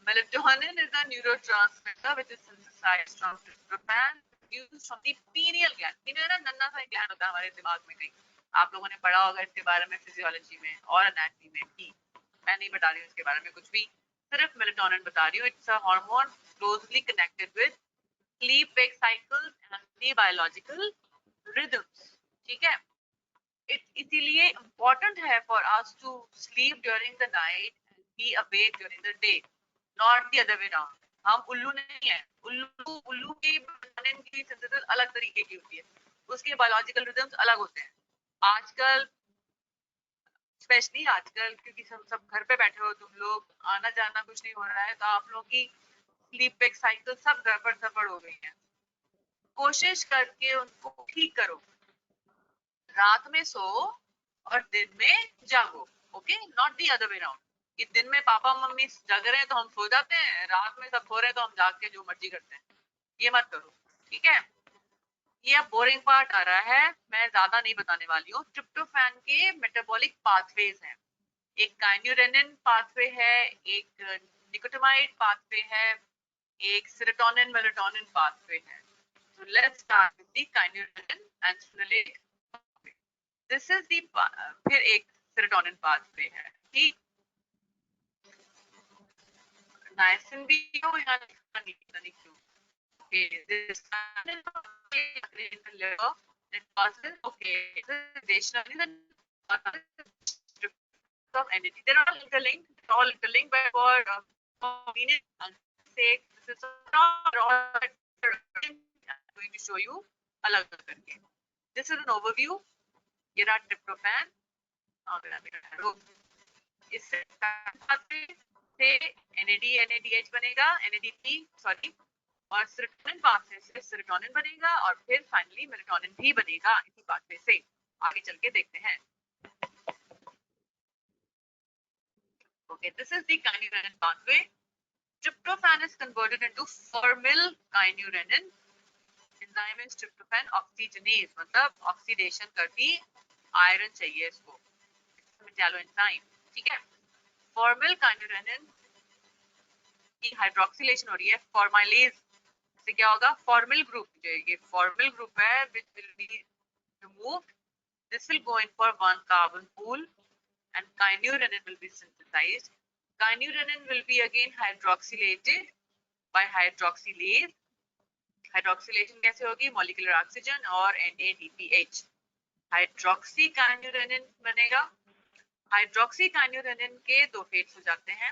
Melatonin is a neurotransmitter which is synthesized from tryptophan, produced from the pineal gland. Pineal ना नन्ना सा gland होता है हमारे दिमाग में कहीं. आप लोगों ने पढ़ा होगा इसके बारे में फिजियोलॉजी में और एनाटॉमी में भी. मैं नहीं बता रही हूँ इसके बारे में कुछ भी, सिर्फ मेलाटोनिन बता रही हूँ. It's a hormone closely connected with sleep wake cycles and the biological rhythms. ठीक है. इसीलिए इम्पोर्टेंट है for us to sleep during the night and be awake during the day, not the other way round. हम उल्लू नहीं है. उल्लू की मेलाटोनिन की सिंथेसिस अलग तरीके की होती है, उसके बायोलॉजिकल रिदम्स अलग होते हैं. आजकल, स्पेशली आजकल, क्योंकि सब घर पे बैठे हो, तुम लोग आना जाना कुछ नहीं हो रहा है, तो आप लोगों की स्लीप वेक साइकिल सब गड़बड़ सड़बड़ हो गई है. कोशिश करके उनको ठीक करो. रात में सो और दिन में जागो. Okay, not the other way round कि दिन में पापा मम्मी जग रहे हैं तो हम सो जाते हैं, रात में सब सो रहे हैं तो हम जाग के जो मर्जी करते हैं. ये मत करो. ठीक है. ये अब बोरिंग पार्ट आ रहा है, मैं ज्यादा नहीं बताने वाली हूँ. ट्रिप्टोफैन के मेटाबॉलिक पाथवेज हैं. एक काइन्यूरेनिन पाथवे है, एक निकोटामाइड पाथवे है, एक सेरोटोनिन मेलाटोनिन पाथवे है. So let's start with the kynurenine and phenolic pathway. This is the फिर एक सेरोटोनिन पाथवे है. ठीक. नाइसिन भी हो यहाँ नहीं क्यों. Okay, this in the liver, it causes oxidation of the of energy. They're all interlinked. They're all interlinked, but for convenience and sake, this is not all. I'm going to show you alag karke. This is an overview. ये रहा tryptophan. इससे से NAD NADH बनेगा, NADP sorry, और serotonin pathway से serotonin बनेगा और फिर फाइनली मेलाटोनिन भी बनेगा इसी पाथवे से. आगे चल के देखते हैं. Okay, this is the kynurenin pathway. Tryptophan is converted into formylkynurenin. Enzyme is tryptophan oxygenase, मतलब ऑक्सीडेशन करती आयरन चाहिए इसको. चलो एंजाइम, ठीक है. formylkynurenin की हाइड्रोक्सिलेशन हो रही है. फॉर्माइलेज से क्या होगा? फॉर्मिल ग्रुप, ये फॉर्मिल ग्रुप है which will be removed. This will go in for one carbon pool and kynurenin will be synthesized. Kynurenin will be again hydroxylated by hydroxylase. Hydroxylation कैसे होगी? Molecular oxygen और NADPH. Hydroxykynurenin बनेगा. Hydroxykynurenin के दो fates हो जाते हैं.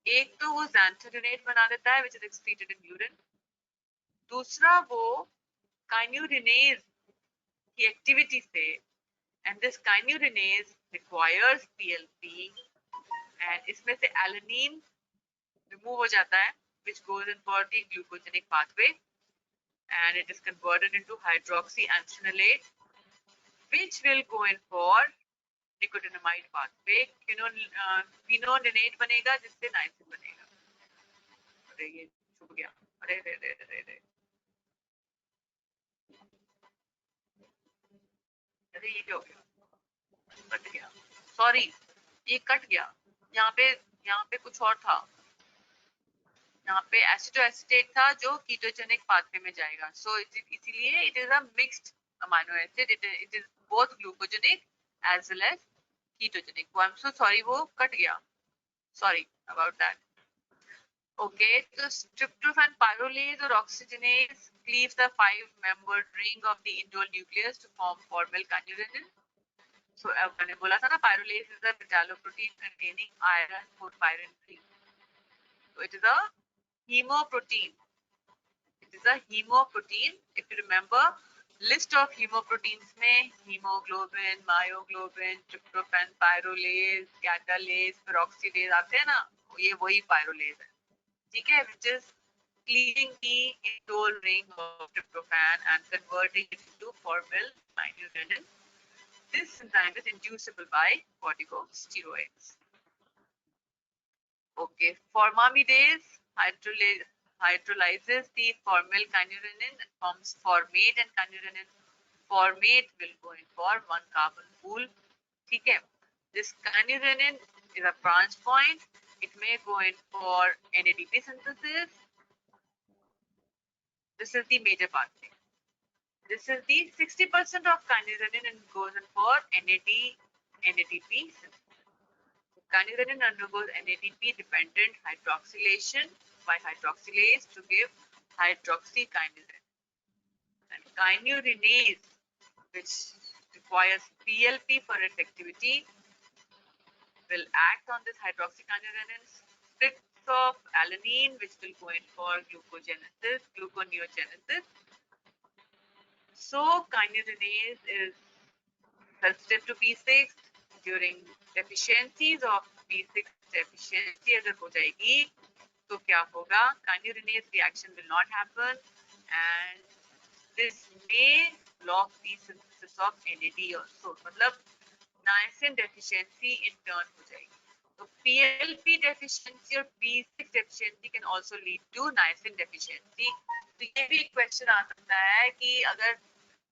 एक तो वो xanthionate बना देता है which is excreted in urine. दूसरा वो kynurenase की एक्टिविटी से, and this kynurenase requires PLP, and इसमें से alanine remove हो जाता है which goes in for the glucogenic pathway and it is converted into hydroxyanthranilate which will go in for nicotinamide pathway. Quinolinate बनेगा जिससे niacin बनेगा. अरे ये छुप गया. अरे रे रे रे रे. अरे ये क्या हो गया? कट गया. सॉरी, ये कट गया. यहाँ पे कुछ और था. यहाँ पे एसिटोएसिटेट था जो कीटोजेनिक पाथवे में जाएगा. सो इसीलिए it is a mixed amino acid. It is both glucogenic as well as ketogenic. Oh, I'm so sorry, वो कट गया. Sorry about that. Okay, so tryptophan pyrrolase or oxygenase cleaves the 5-membered ring of the indole nucleus to form formylkynurenin. So मैंने बोला था ना, pyrrolase is a metalloprotein containing iron 4-pyrin 3. So it is a hemoprotein. It is a hemoprotein. If you remember, list of hemoproteins में hemoglobin, myoglobin, tryptophan, pyrrolase, catalase, peroxidase आते हैं ना, ये वही पायरोलेज है. ठीक है, which is cleaving the indole ring of tryptophan and converting it into formylkynurenin. This enzyme is inducible by corticosteroids. Okay, formamidase hydrolyzes the formylkynurenin and forms formate and kynurenin. Formate will go in for one carbon pool. ठीक है. This kynurenin is a branch point. It may go in for NADP synthesis. This is the major pathway. This is the 60% of kynurenin and goes in for NADP synthesis. Kynurenin undergoes NADP dependent hydroxylation by hydroxylase to give hydroxykynurenin. And kynurenase, which requires PLP for its activity, will act on this hydroxykynurenin, splits of alanine, which will go in for gluconeogenesis. So kynurenase is sensitive to B6. During deficiencies of B6 deficiency अगर हो जाएगी तो क्या होगा? Kynurenase reaction will not happen and this may block the synthesis of NAD also. मतलब niacin deficiency in turn हो जाएगी. तो PLP deficiency और B6 deficiency can also lead to niacin deficiency. तो ये भी एक क्वेश्चन आ सकता है कि अगर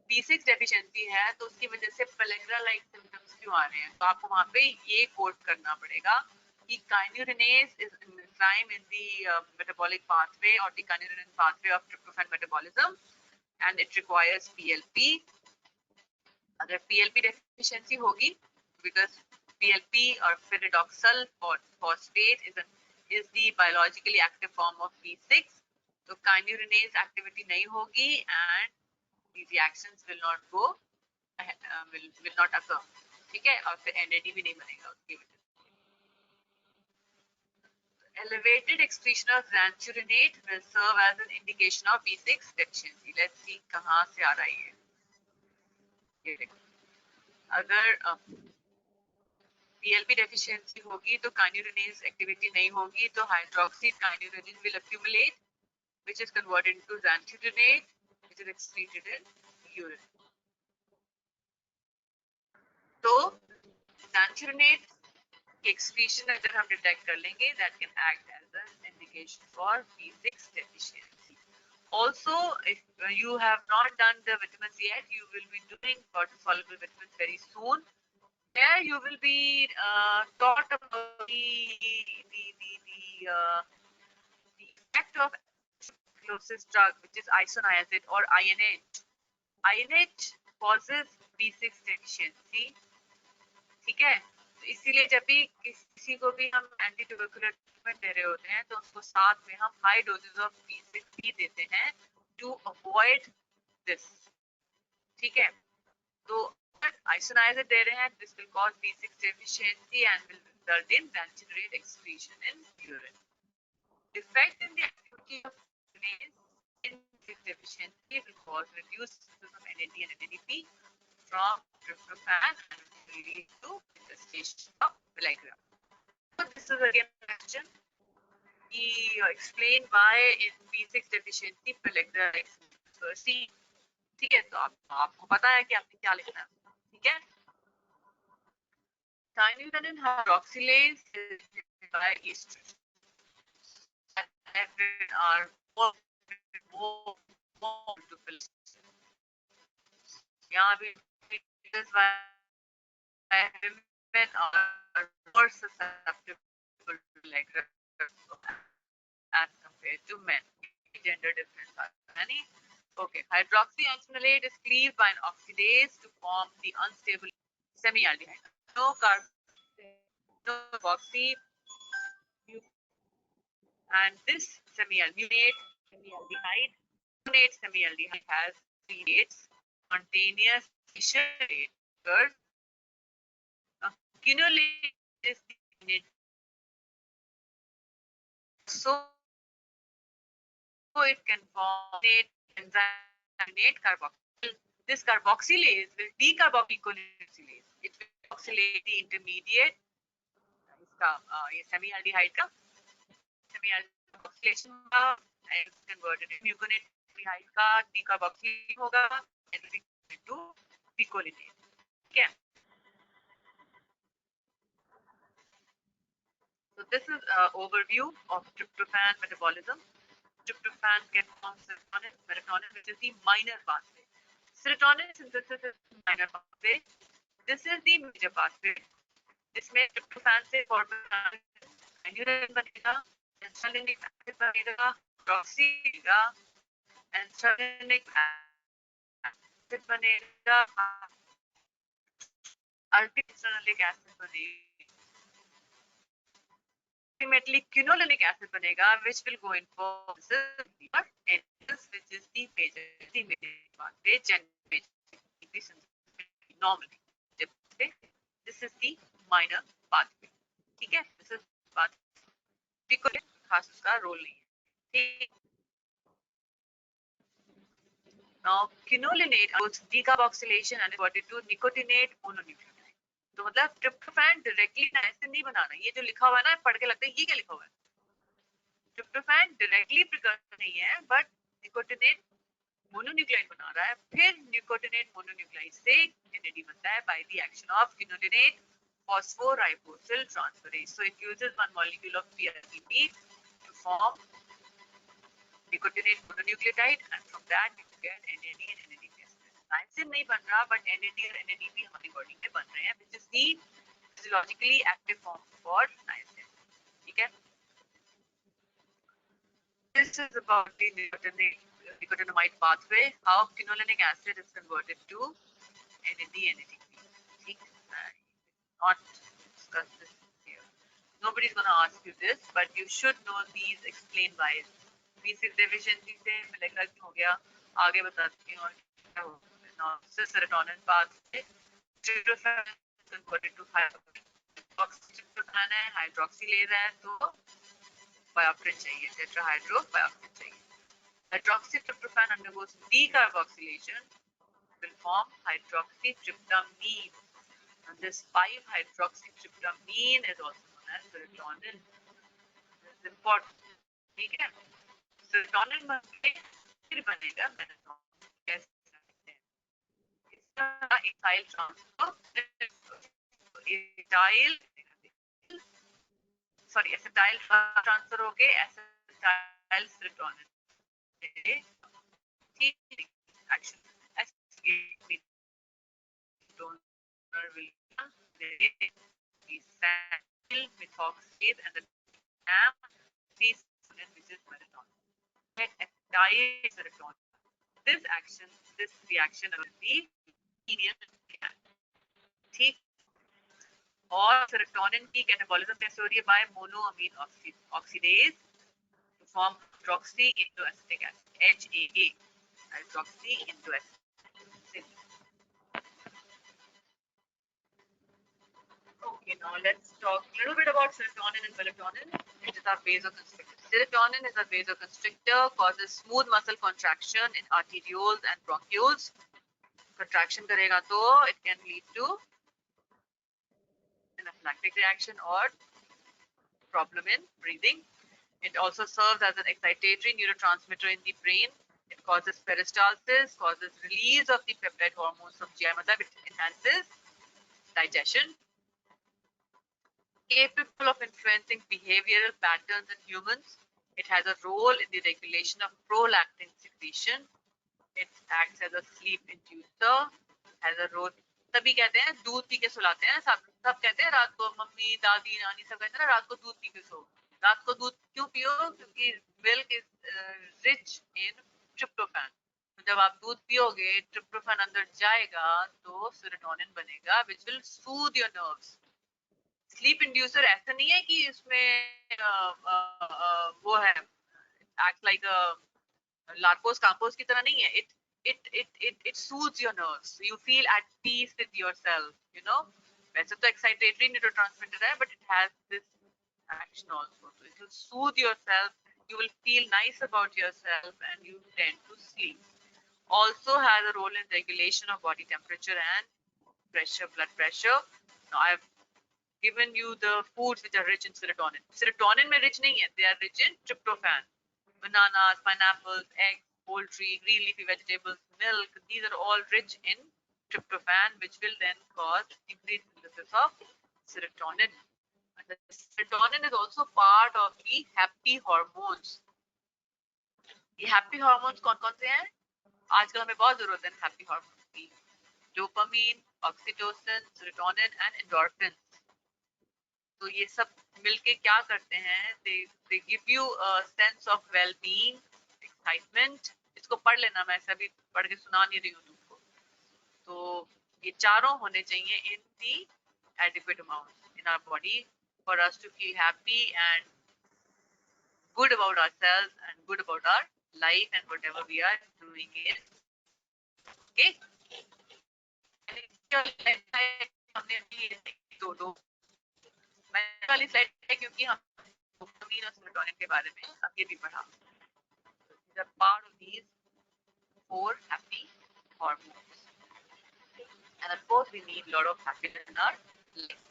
B6 डेफिशिएंसी है तो उसकी वजह से पेलेग्रा लाइक सिम्टम्स क्यों आ रहे हैं. तो आपको वहां पे ये कोट करना पड़ेगा कि kynurenase is an enzyme in the metabolic pathway or the kynurenin pathway of tryptophan metabolism and it requires PLP. अगर PLP deficiency होगी, because PLP or pyridoxal phosphate is the biologically active form of B6, तो kynurenase activity नहीं होगी and these reactions will not go will not occur. ठीक है, और फिर NAD भी नहीं बनेगा उसकी वजह से. Elevated excretion of xanthurinate will serve as an indication of B6 deficiency. Let's see कहाँ से आ रहा है ये देखो. अगर PLP deficiency होगी तो kinurenase activity नहीं होगी तो hydroxy kinurenin will accumulate, which is converted into xanthurinate, which is excreted in urine. तो xanthurinate excretion अगर हम detect कर लेंगे, that can act as an indication for B6 deficiency. Also, if you have not done the vitamins yet, you will be doing water soluble vitamins very soon. There you will be taught about the effect of closest drug, which is isoniazid or INH. INH causes B6 deficiency. ठीक है, तो इसीलिए जब भी किसी को भी हम एंटी ट्यूबरकुलर ट्रीटमेंट दे रहे होते हैं तो उसको साथ में हम हाई डोजेस ऑफ B6 भी देते हैं टू अवॉइड दिस. ठीक है, तो isoniazid दे रहे हैं, this will cause B6 deficiency and will result in xanthurinate excretion in urine. Defect in the activity of kinase in B6 deficiency will cause reduced synthesis of NAD and NADP from tryptophan and will lead to infestation of pellagra. So this is again a question. He explained why in B6 deficiency pellagra exists. See, ठीक है, तो आपको पता है कि आपने क्या लिखना है. ठीक है, kinurenin hydroxylase is by estrogen are more to fill. यहाँ भी why women are more susceptible to pellagra as compared to men. Gender difference है नहीं. Okay, hydroxyalginate is cleaved by an oxidase to form the unstable semialdehyde. No carboxy, and this semialdehyde has three rates: spontaneous, initial, quinolate is the unit. So it can form enzyme carboxyl. This carboxylase will decarboxylase. It will carboxylate the intermediate इसका ये semialdehyde का semialdehyde and converted into muconate aldehyde का decarboxylation होगा and will be into picolinate. ठीक है, so this is overview of tryptophan metabolism. Tryptophan can form serotonin, which is the minor pathway. Serotonin synthesis is the minor pathway. This is the major pathway. जिसमें tryptophan से kinurenin बनेगा, anthranilic acid बनेगा, hydroxy बनेगा, anthranilic acid बनेगा, anthranilic acid बनेगा. Ultimately quinolinic acid banega, which will go in for which is the major pathway normally. This is the minor pathway. ठीक है, this is pathway. खास उसका role नहीं है. Now quinolinate goes decarboxylation and converted to nicotinate mononucleotide. तो मतलब tryptophan directly niacin नहीं बनाना. ये जो लिखा हुआ है ना, पढ़ के लगता है ये क्या लिखा हुआ है. ट्रिप्टोफैन डायरेक्टली प्रिकर्सर नहीं है, बट निकोटिनेट मोनोन्यूक्लाइड बना रहा है. फिर निकोटिनेट मोनोन्यूक्लाइड से NAD बनता है by the action of quinolinate phosphoribosyl transferase. So it uses one molecule of PRPP to form nicotinate mononucleotide, and from that you get NAD and NADP. Niacin नहीं बन रहा, बट NAD और NADP हमारी body में बन रहे हैं, which is the physiologically active form for niacin. ठीक है, this is about the nicotinamide pathway, how quinolinic acid is converted to NAD and NADP. ठीक, not discuss this here. Nobody's going to ask you this, but you should know these explained by B6 deficiency से pellagra क्यों हो गया, आगे बताती हूँ. Now, serotonin pathway, tryptophan is converted to hydroxytryptophan है, hydroxy ले रहा है तो biopterin चाहिए, tetrahydrobiopterin चाहिए. Hydroxytryptophan undergoes decarboxylation, will form hydroxytryptamine. And this 5-hydroxytryptamine is also known as serotonin. This is important. ठीक है? Serotonin बन के फिर बनेगा melatonin. कैसे सकते हैं? इसका ethyl transfer, acetyl transfer हो के acetyl serotonin. ठीक action. Donor will be methoxate and the serotonin, which is melatonin. Acetyl serotonin. This reaction will be linear. ठीक. और serotonin की catabolism कैसे हो रही है by monoamine oxidase to form hydroxy into acetic acid, HAA, hydroxy into acetic. Okay, now let's talk a little bit about serotonin and melatonin. It is a vasoconstrictor. Serotonin is a vasoconstrictor, causes smooth muscle contraction in arterioles and bronchioles. Contraction karega to it can lead to anaphylactic reaction or problem in breathing. It also serves as an excitatory neurotransmitter in the brain. It causes peristalsis, causes release of the peptide hormones from GI, it enhances digestion. Capable of influencing behavioral patterns in humans. It has a role in the regulation of prolactin secretion. It acts as a sleep inducer. Has a role. तभी कहते हैं दूध P के सुलाते हैं सब कहते हैं रात को मम्मी दादी नानी सब कहते हैं रात को दूध पी के सो. रात को दूध क्यों पियो? क्योंकि milk is rich in tryptophan. जब आप दूध पियोगे ट्रिप्टोफैन अंदर जाएगा तो सेरोटोनिन बनेगा which will soothe your nerves. Sleep inducer ऐसा नहीं है कि इसमें वो है एक्ट लाइक लार्कोस काम्पोस की तरह नहीं है. It soothes your nerves. You feel at peace with yourself. You know, वैसे तो excitatory neurotransmitter है, but it has this action also. So it will soothe yourself. You will feel nice about yourself, and you tend to sleep. Also has a role in regulation of body temperature and pressure, blood pressure. Now I've given you the foods which are rich in serotonin. Serotonin में rich नहीं है. They are rich in tryptophan. Bananas, pineapples, eggs, poultry, green leafy vegetables, milk. These are all rich in tryptophan, which will then cause increased synthesis of serotonin. And the serotonin is also part of the happy hormones. ये happy hormones कौन-कौन से हैं? आजकल हमें बहुत जरूरत है happy hormones की. Dopamine, oxytocin, serotonin, and endorphins. तो ये सब मिलके क्या करते हैं? They give you a sense of well-being, excitement. इसको पढ़ लेना, मैं ऐसा भी पढ़ के सुना नहीं रही हूँ तुमको. तो ये चारों होने चाहिए in the adequate amount in our body for us to feel happy and good about ourselves and good about our life and whatever we are doing in. Okay? हमने दो मैंने वाली स्लाइड है क्योंकि हम डोपामिन और सेरोटोनिन के बारे में आगे भी पढ़ा. These are part of these 4 happy hormones. And of course we need a lot of happiness in our life.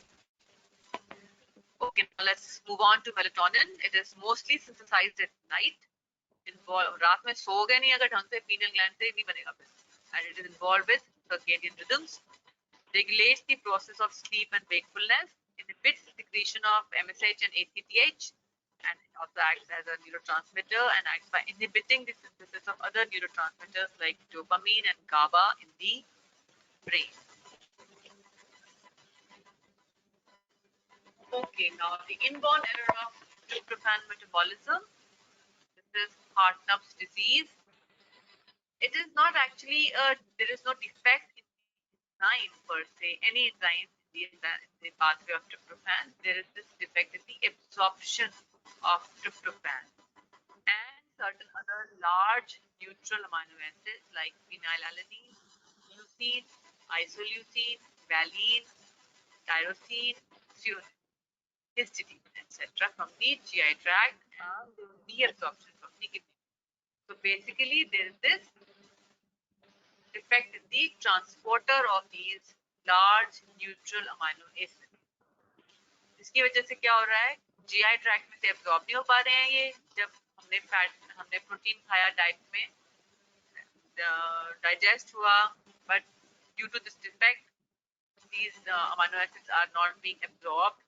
Okay, now let's move on to melatonin. It is mostly synthesized at night. रात में सो गए नहीं अगर ढंग से pineal gland से नहीं बनेगा फिर. And it is involved with circadian rhythms. Regulates the process of sleep and wakefulness. Inhibits secretion of MSH and ACTH, and it also acts as a neurotransmitter and acts by inhibiting the synthesis of other neurotransmitters like dopamine and GABA in the brain. Okay, now the inborn error of tryptophan metabolism. This is Hartnupp's disease. It is not actually there is no defect in the enzyme per se, any enzyme in the pathway of tryptophan. There is this defect in the absorption of tryptophan and certain other large neutral amino acids like phenylalanine, leucine, isoleucine, valine, tyrosine, threonine, histidine, etc. from the GI tract and deabsorption from the kidney. So basically, there is this defect in the transporter of these large neutral amino acids. इसकी वजह से क्या हो रहा है, GI tract में से absorb नहीं हो पा रहे हैं ये, जब हमने प्रोटीन खाया डाइट में, digest हुआ, but due to this defect these amino acids are not being absorbed,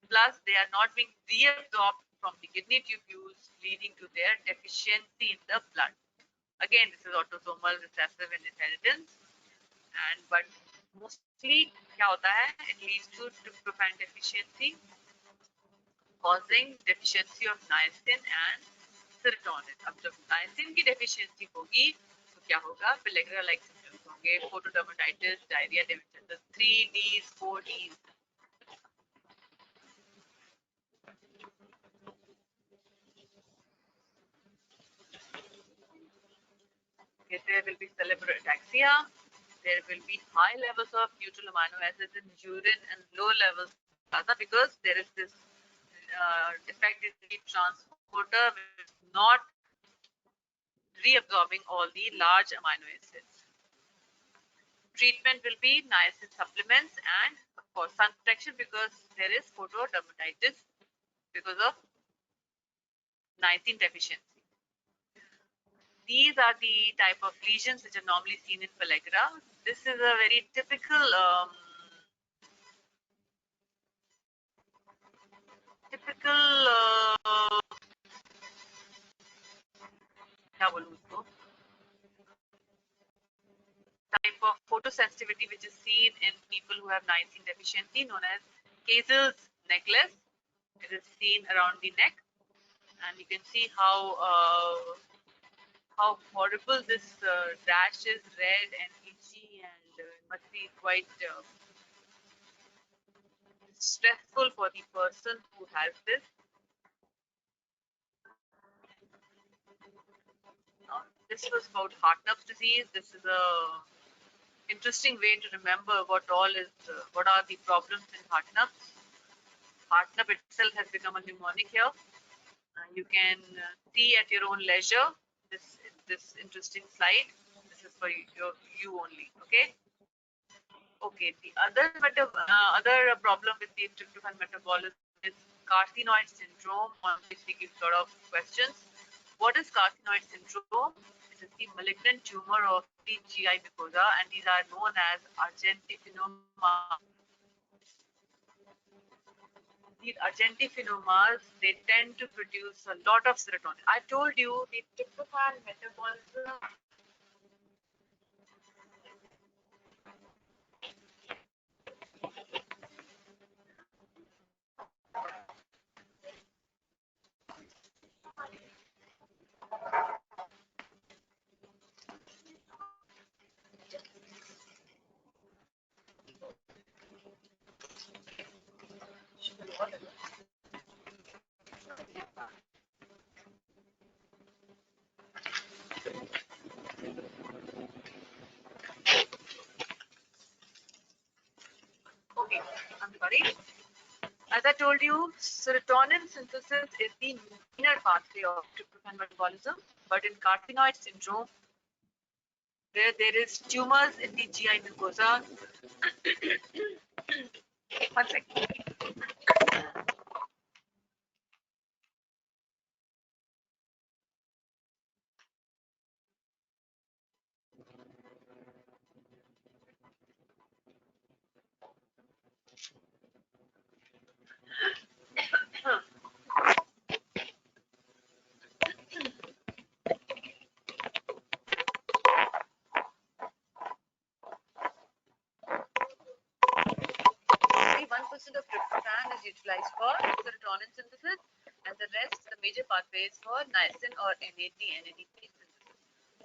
plus they are not being reabsorbed from the kidney tubules, leading to their deficiency in the blood. Again, this is autosomal recessive inheritance, and but mostly क्या होता है, it leads to tryptophan deficiency, causing deficiency of niacin and serotonin. अब जब niacin की deficiency होगी तो क्या होगा, pellagra like symptoms होंगे, photodermatitis, diarrhea, the 3Ds, 4Ds. Okay, there will be cerebral ataxia. There will be high levels of neutral amino acids in urine and low levels of plasma, because there is this defect in the transporter which is not reabsorbing all the large amino acids. Treatment will be niacin supplements and of course sun protection, because there is photodermatitis because of niacin deficiency. These are the type of lesions which are normally seen in pellagra. This is a very typical क्या बोलूं उसको, type of photosensitivity which is seen in people who have niacin deficiency, known as Casel's necklace. It is seen around the neck, and you can see how horrible this rash is, red and itchy, and must be quite stressful for the person who has this. This was about Hartnupp's disease. This is a interesting way to remember what are the problems in Hartnupp's. Hartnupp itself has become a mnemonic here. You can see at your own leisure this interesting slide. This is for you only. Okay. Okay. The other problem with the tryptophan metabolism is carcinoid syndrome, on which we give a lot of questions. What is carcinoid syndrome? It is the malignant tumor of the GI mucosa, and these are known as argentifinomas. These argentifinomas, they tend to produce a lot of serotonin. I told you the tryptophan metabolism As I told you, serotonin synthesis is the minor pathway of tryptophan metabolism, but in carcinoid syndrome, where there is tumors in the GI mucosa, one second. Of tryptophan is utilized for serotonin synthesis, and the rest, the major pathways for niacin or NAD, NADP synthesis.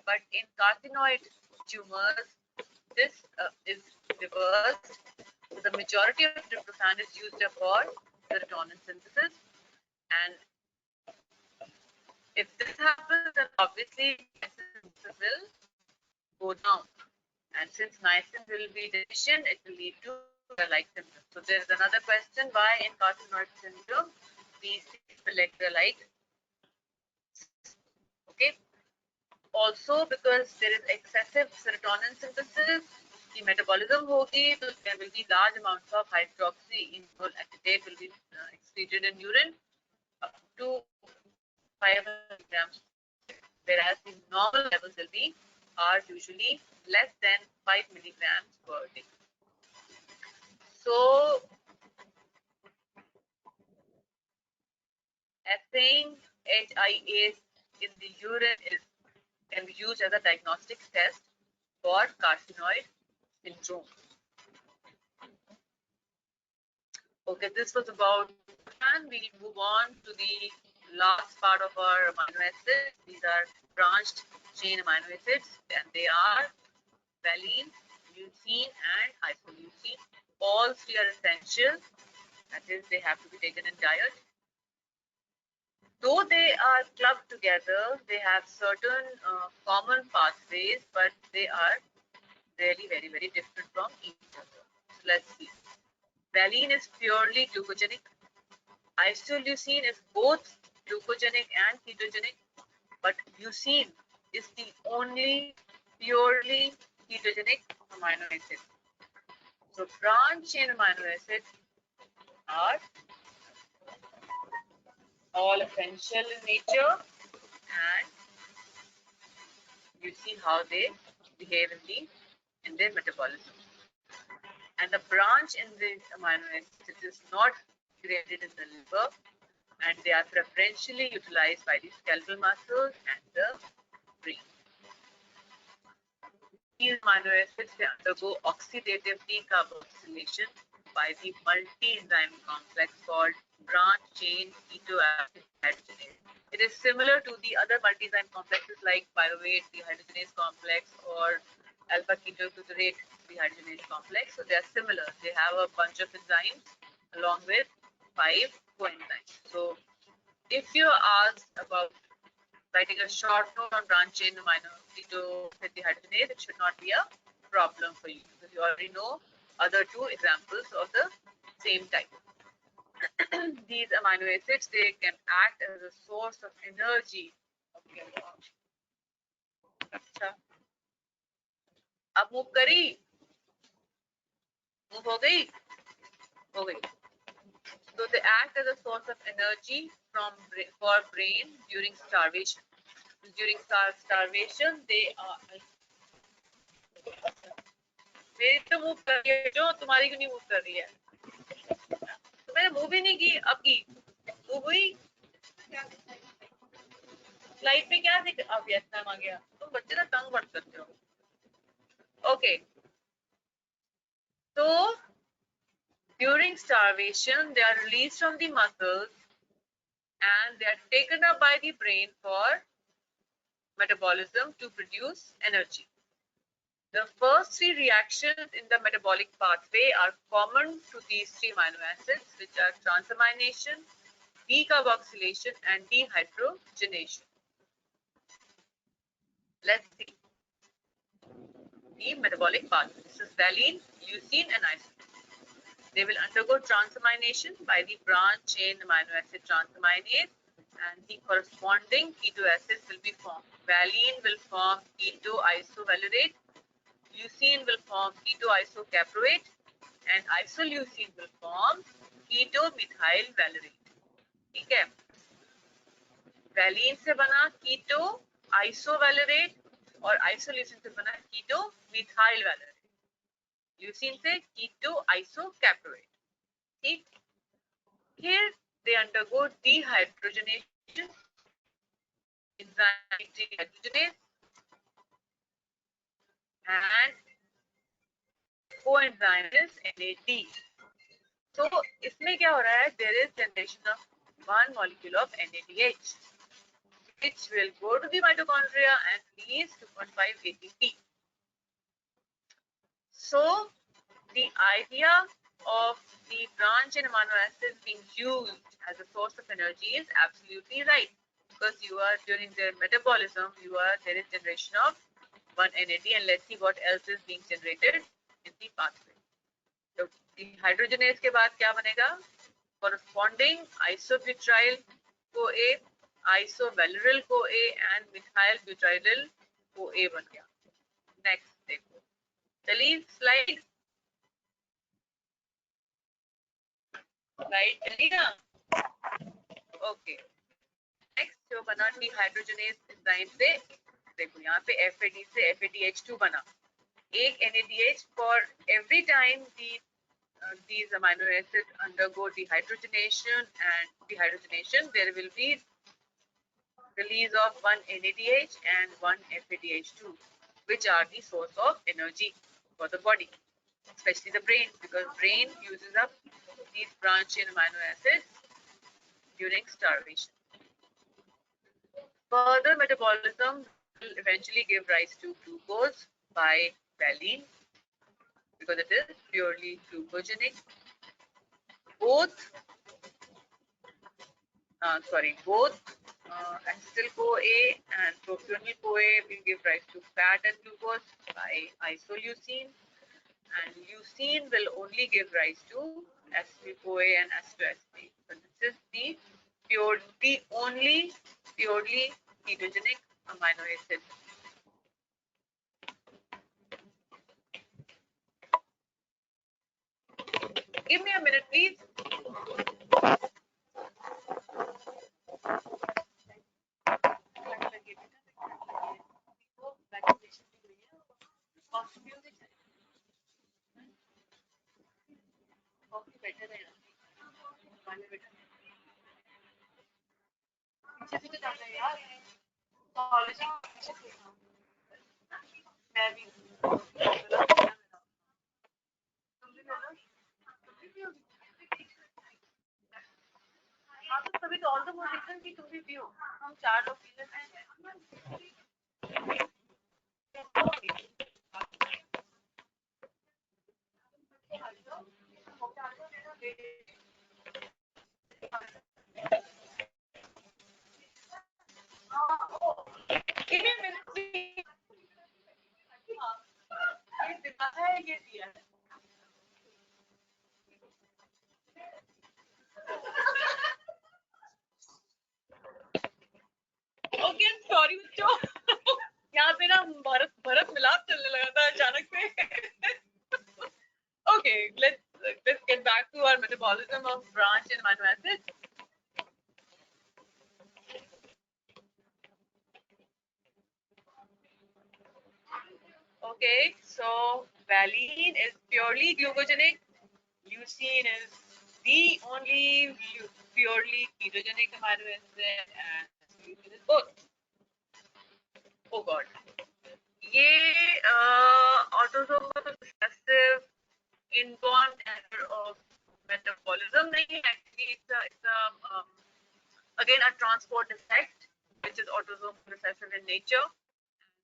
But in carcinoid tumors, this is reversed. The majority of tryptophan is used for serotonin synthesis, and if this happens, then obviously niacin synthesis will go down. And since niacin will be deficient, it will lead to like symptoms. So there is another question: why in carcinoid syndrome we see electrolyte? Okay. Also, because there is excessive serotonin synthesis, the metabolism होगी, so there will be large amounts of hydroxyinol acetate will be excreted in urine up to 500 grams, whereas the normal levels will be are usually less than 5 milligrams per day. So, assaying HIAs in the urine can be used as a diagnostic test for carcinoid syndrome. Okay, this was about, and we'll move on to the last part of our amino acids. These are branched chain amino acids, and they are valine, leucine, and isoleucine. All three are essential. That is, they have to be taken in diet. Though they are clubbed together, they have certain common pathways, but they are really very, very different from each other. So let's see. Valine is purely glucogenic. Isoleucine is both glucogenic and ketogenic, but leucine is the only purely ketogenic amino acid. So branched chain amino acids are all essential in nature, and you see how they behave in their metabolism. And the branch in the amino acids is not created in the liver, and they are preferentially utilized by the skeletal muscles and the brain. These amino acids they undergo oxidative decarboxylation by the multi-enzyme complex called branch chain ketoacid dehydrogenase. It is similar to the other multi-enzyme complexes like pyruvate dehydrogenase complex or alpha ketoglutarate dehydrogenase complex. So they are similar. They have a bunch of enzymes along with 5 coenzymes. So if you're asked about writing a short note on branch chain amino ketoacid dehydrogenase, it should not be a problem for you because you already know other two examples of the same type. These amino acids they can act as a source of energy. Okay. अच्छा अब move करी move हो गई So they act as a source of energy for brain during starvation. During starvation, they are. मेरी तो move कर रही है जो तुम्हारी क्यों नहीं मूव कर रही है तो मैंने मूव ही नहीं की अब की मूव हुई स्लाइड पे क्या दिख अब यस मैम आ गया तुम बच्चे ना तंग मत करते हो okay so during starvation they are released from the muscles and they are taken up by the brain for metabolism to produce energy. The first three reactions in the metabolic pathway are common to these three amino acids, which are transamination, decarboxylation, and dehydrogenation. Let's see the metabolic pathway. This is valine, leucine, and isoleucine. They will undergo transamination by the branch chain amino acid transaminase, and the corresponding keto acids will be formed. Valine will form keto-isovalerate, leucine will form keto-isocaproate, and isoleucine will form keto-methyl valerate. ठीक है valine से बना keto-isovalerate और isoleucine से बना keto-methyl valerate. Leucine से keto-isocaproate. ठीक here they undergo dehydrogenation enzyme dehydrogenase and coenzyme is NAD. So इसमें क्या हो रहा है there is generation of one molecule of NADH which will go to the mitochondria and release 2.5 ATP. So the idea of the branch and amino acids being used as a source of energy is absolutely right because you are during their metabolism there is generation of one NAD, and let's see what else is being generated in the pathway. So dehydrogenase के बाद क्या बनेगा? Corresponding isobutyryl CoA, isovaluryl CoA and methyl butyryl CoA बन गया. Next देखो. चलिए slide चलिए ना. Okay. Next जो बना dehydrogenase enzyme से, देखो यहाँ पे FAD से FADH2 बना. एक NADH for every time these amino acids undergo dehydrogenation, there will be release of one NADH and one FADH2, which are the source of energy for the body, especially the brain, because brain uses up these branched chain amino acids during starvation. Further metabolism will eventually give rise to glucose by valine, because it is purely glucogenic. Both acetyl-CoA and propionyl-CoA will give rise to fat and glucose by isoleucine, and leucine will only give rise to acetyl-CoA and acetoacetate. So this is the only purely ketogenic amino acid. Give me a minute, please. तभी तो all the more reason कि तुम भी पियो. हम 4 लोग P लेते हैं. Give me a minute, please. ये दिखा है, ये दिया है. Okay, I'm sorry बच्चों. यहाँ पे ना भरत मिलाप चलने लगा था अचानक से. Okay, let's get back to our metabolism of branched chain amino acids. Okay, so valine is purely glucogenic. Leucine is the only purely ketogenic amino acid, and leucine is both. Oh God. ये autosomal recessive inborn error of metabolism नहीं है. Actually, it's again a transport defect, which is autosomal recessive in nature.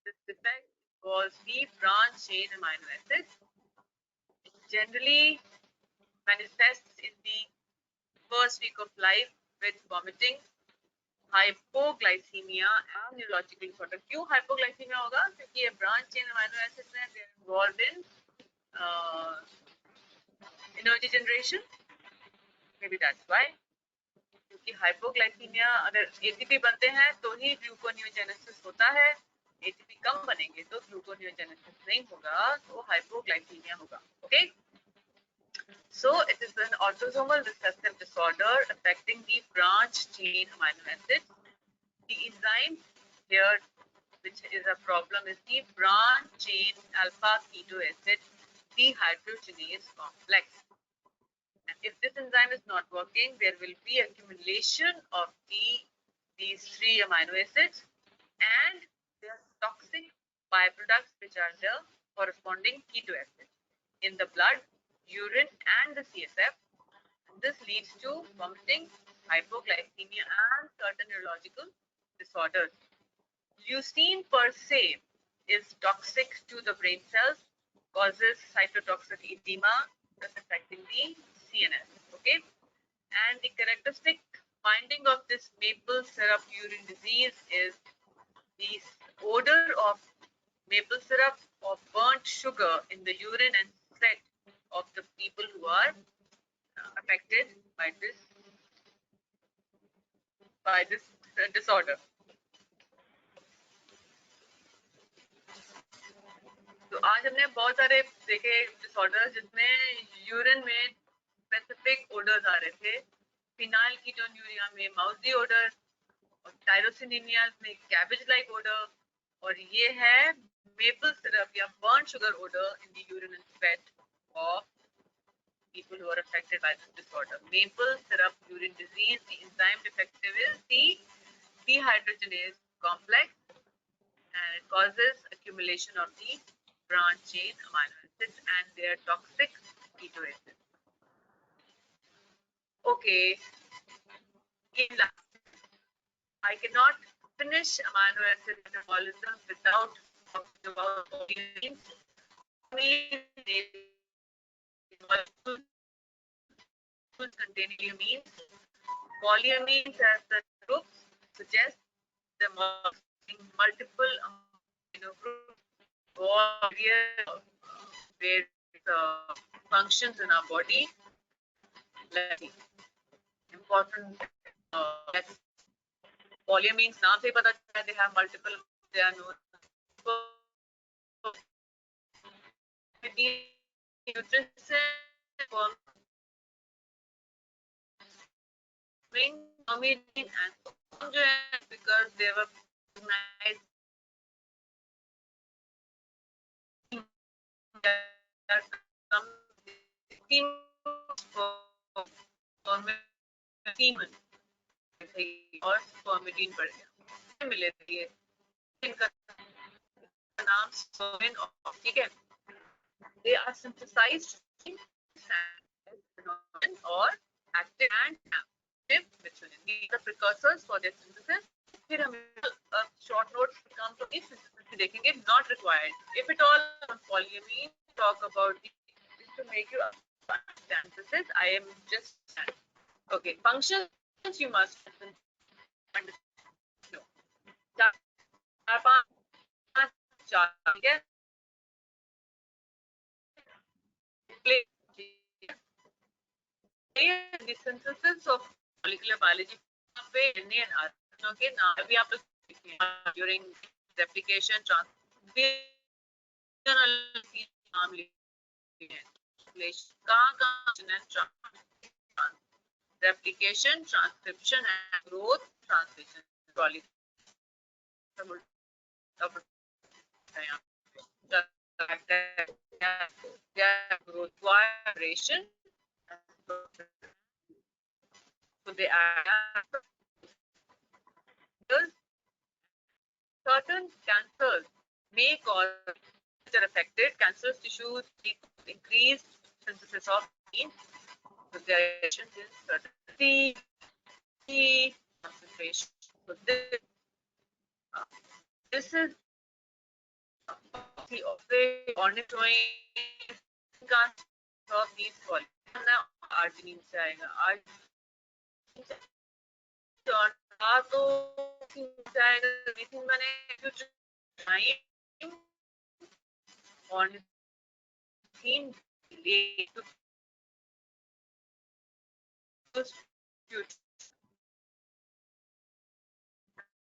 This defect was the branched chain amino acids. It generally manifests in the first week of life with vomiting, hypoglycemia and neurological disorder. क्यों hypoglycemia होगा? क्योंकि ये branched chain amino acids हैं, they are involved in energy generation. Maybe that's why. क्योंकि hypoglycemia अगर ATP बनते हैं तो ही gluconeogenesis होता है. ATP कम बनेंगे तो gluconeogenesis नहीं होगा, तो hypoglycemia होगा. Okay. So it is an autosomal recessive disorder affecting the branched chain amino acids. The enzyme here, which is a problem, is the branched chain alpha keto acid dehydrogenase complex. And if this enzyme is not working, there will be accumulation of these 3 amino acids and their toxic byproducts, which are the corresponding keto acids in the blood, urine and the CSF. And this leads to vomiting, hypoglycemia and certain neurological disorders. Leucine per se is toxic to the brain cells, causes cytotoxic edema, thus affecting the CNS. Okay, and the characteristic finding of this maple syrup urine disease is the odor of maple syrup or burnt sugar in the urine and sweat of the people who are affected by this disorder. तो आज हमने बहुत सारे देखे disorders जिसमें urine में specific odours आ रहे थे. फिनाइल कीटोन्यूरिया में माउजी ओडर और टायरोसिनिमिया में कैबेज लाइक ओडर, और ये है मेपल सिरप या burn sugar odour in the urine and sweat of people who are affected by this disorder. Maple syrup urine disease, the enzyme defective is the dehydrogenase complex, and it causes accumulation of the branch chain amino acids and their toxic keto acids. Okay, I cannot finish amino acid metabolism without talking about polyamines. Molecules containing amines. Polyamines as the group suggest the multiple amino groups or various functions in our body. Important polyamines नाम से पता चलता है, they have multiple, they are known because they were recognized और spermidine बढ़ गया, मिले थे इनका नाम spermin, ठीक है. They are synthesized or active and active methionine. These are precursors for their synthesis. फिर हमें short notes come from this synthesis देखेंगे, not required. If at all on polyamine, talk about this to make you understand synthesis. I am just okay. Functions you must understand. ठीक है. The synthesis of molecular biology के नाम भी आप लोग during replication replication, transcription and growth, translation. Growth vibration. So they are certain cancers may cause which are affected. Cancerous tissues increased synthesis of protein. So there are certain concentration. So this is the ornithine of these polyps. Now arginine से आएगा.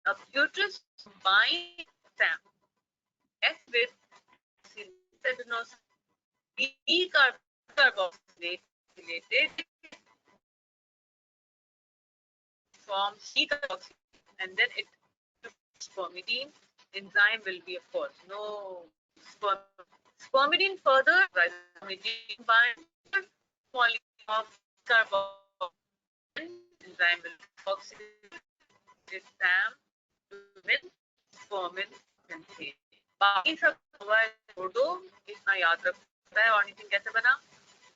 A uterus combine SAM S with decarboxylated forms decarboxylate, and then it spermidine enzyme will be, of course, no spermidine further spermidine bind molecule of carbon enzyme will oxidate this SAM with spermin synthase. बाकी सब छोड़ दो, इतना याद रखता है. Ornithine कैसे बना?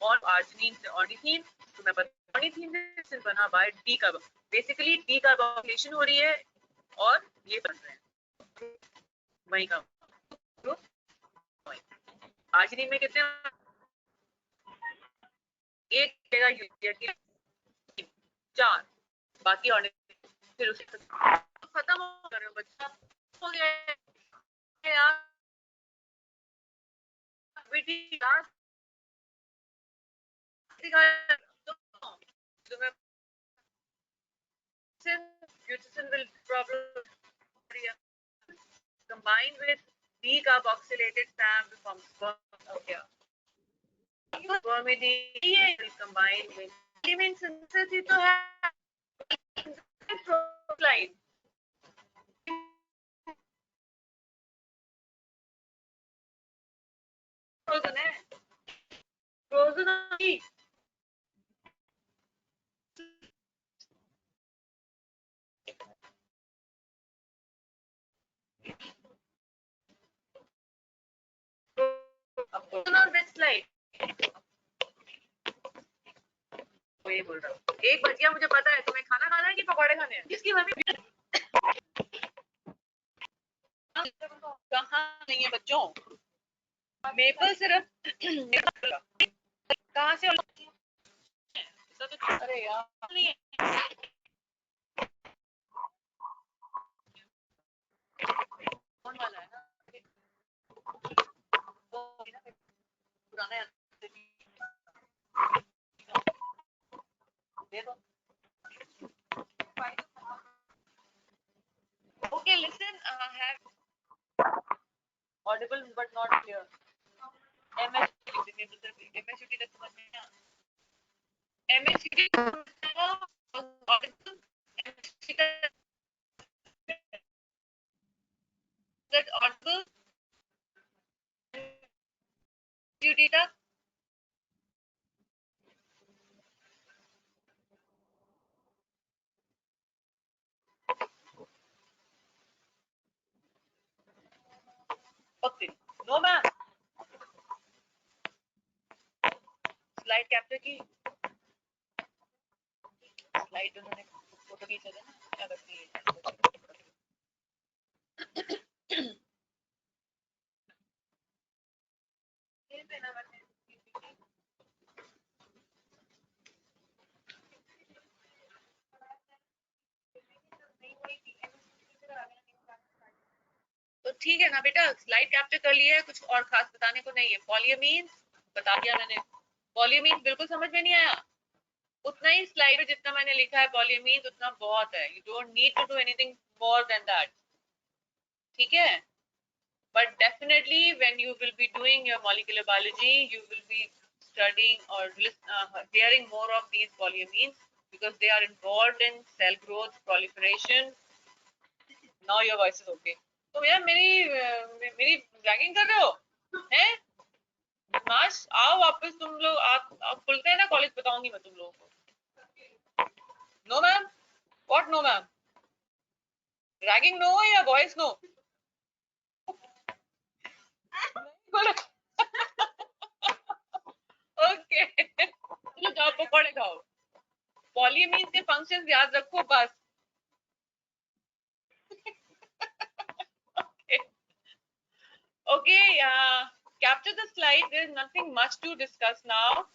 और आर्जिनिन से ऑर्निथीन, तो मैं बता ऑर्निथीन से बना बाय बेसिकली डीकार्बोक्सिलेशन हो रही है और ये बन रहे हैं वही का आर्जिनिन में कितने एक जगह यूरिया के 4 बाकी ऑर्निथीन, फिर उसे खत्म हो गया बच्चा हो गया यार. हुई थी last Glutathione will probably combine with decarboxylated SAM to form sperm. Okay. Spermidine will combine with element synthesis तो है slide. Frozen है. Frozen है. Frozen और with slide. ये बोल रहा हूँ. 1 बज गया मुझे पता है. तुम्हें खाना खाना है कि पकौड़े खाने हैं? जिसकी मम्मी कहाँ नहीं है बच्चों? मेपल सिर्फ कहाँ से? अरे यार नहीं है. कौन वाला है ना? पुराना है. दे दो. Okay, listen. Have audible but not clear. MSUT तक समझ में आया. MSUT audible. That audible. MSUT तक. Okay. No ma'am. Slide capture की. Slide उन्होंने फोटो खींचा था ना. क्या करती है? तो ठीक है ना बेटा, स्लाइड कैप्चर कर लिया है, कुछ और खास बताने को नहीं है. पॉलियमीन्स बता दिया मैंने. पॉलियमीन्स बिल्कुल समझ में नहीं आया. उतना ही स्लाइड में जितना मैंने लिखा है पॉलियमीन्स उतना बहुत है. You don't need to do anything more than that. ठीक है. But definitely when you will be doing your molecular biology, you will be studying or hearing more of these polyamines because they are involved in cell growth, proliferation. Now your voice is okay. तो यार मेरी ragging कर रहे हो हैं? माश आओ वापस तुम लोग. आप खुलते हैं ना कॉलेज, बताऊंगी मैं तुम लोगों को. No ma'am. What no ma'am? Ragging no या वॉइस नो? ओके. चलो जाओ पकौड़े खाओ. पॉलीमीन्स के फंक्शंस याद रखो बस. Okay, capture the slide. There is nothing much to discuss now.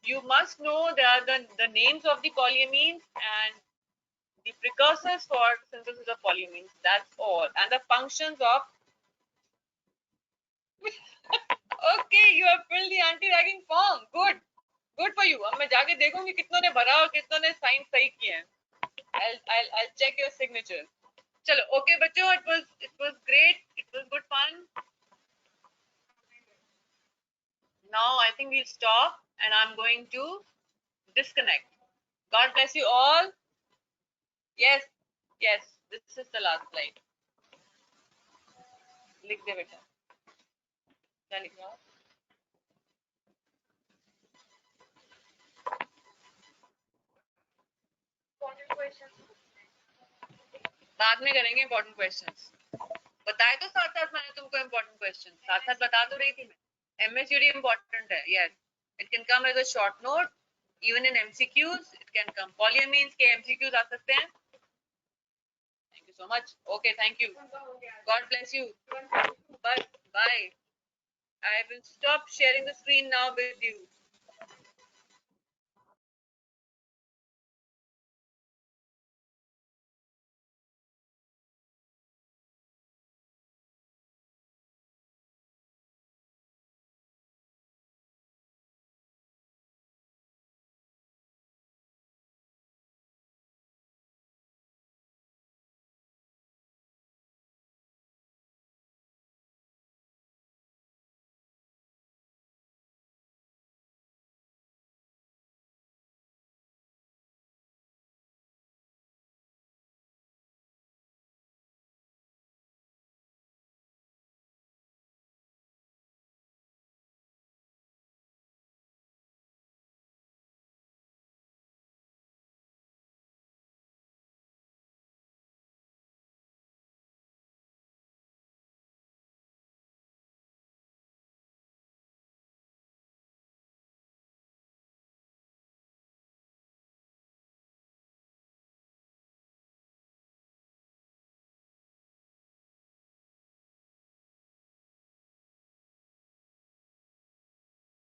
You must know the names of the polyamines and the precursors for synthesis of polyamines. That's all. And the functions of. Okay, you have filled the anti-ragging form. Good. Good for you. अब मैं जाके देखूंगी कितनों ने भरा और कितनों ने साइन सही किए हैं. I'll check your signature. चलो, okay बच्चों, it was great. It was good fun. Now I think we'll stop and I'm going to disconnect. God bless you all. Yes, yes, this is the last slide. लिख दे बेटा. क्या लिख रहा हूँ? बाद में करेंगे important questions. बताए तो साथ साथ मैंने तुमको important questions. साथ साथ बता तो रही थी मैं. MSUD important है. Yes, it can come as a short note. Even in MCQs, it can come. Polyamines के MCQs आ सकते हैं. Thank you so much. Okay, thank you. God bless you. Bye. Bye. I will stop sharing the screen now with you.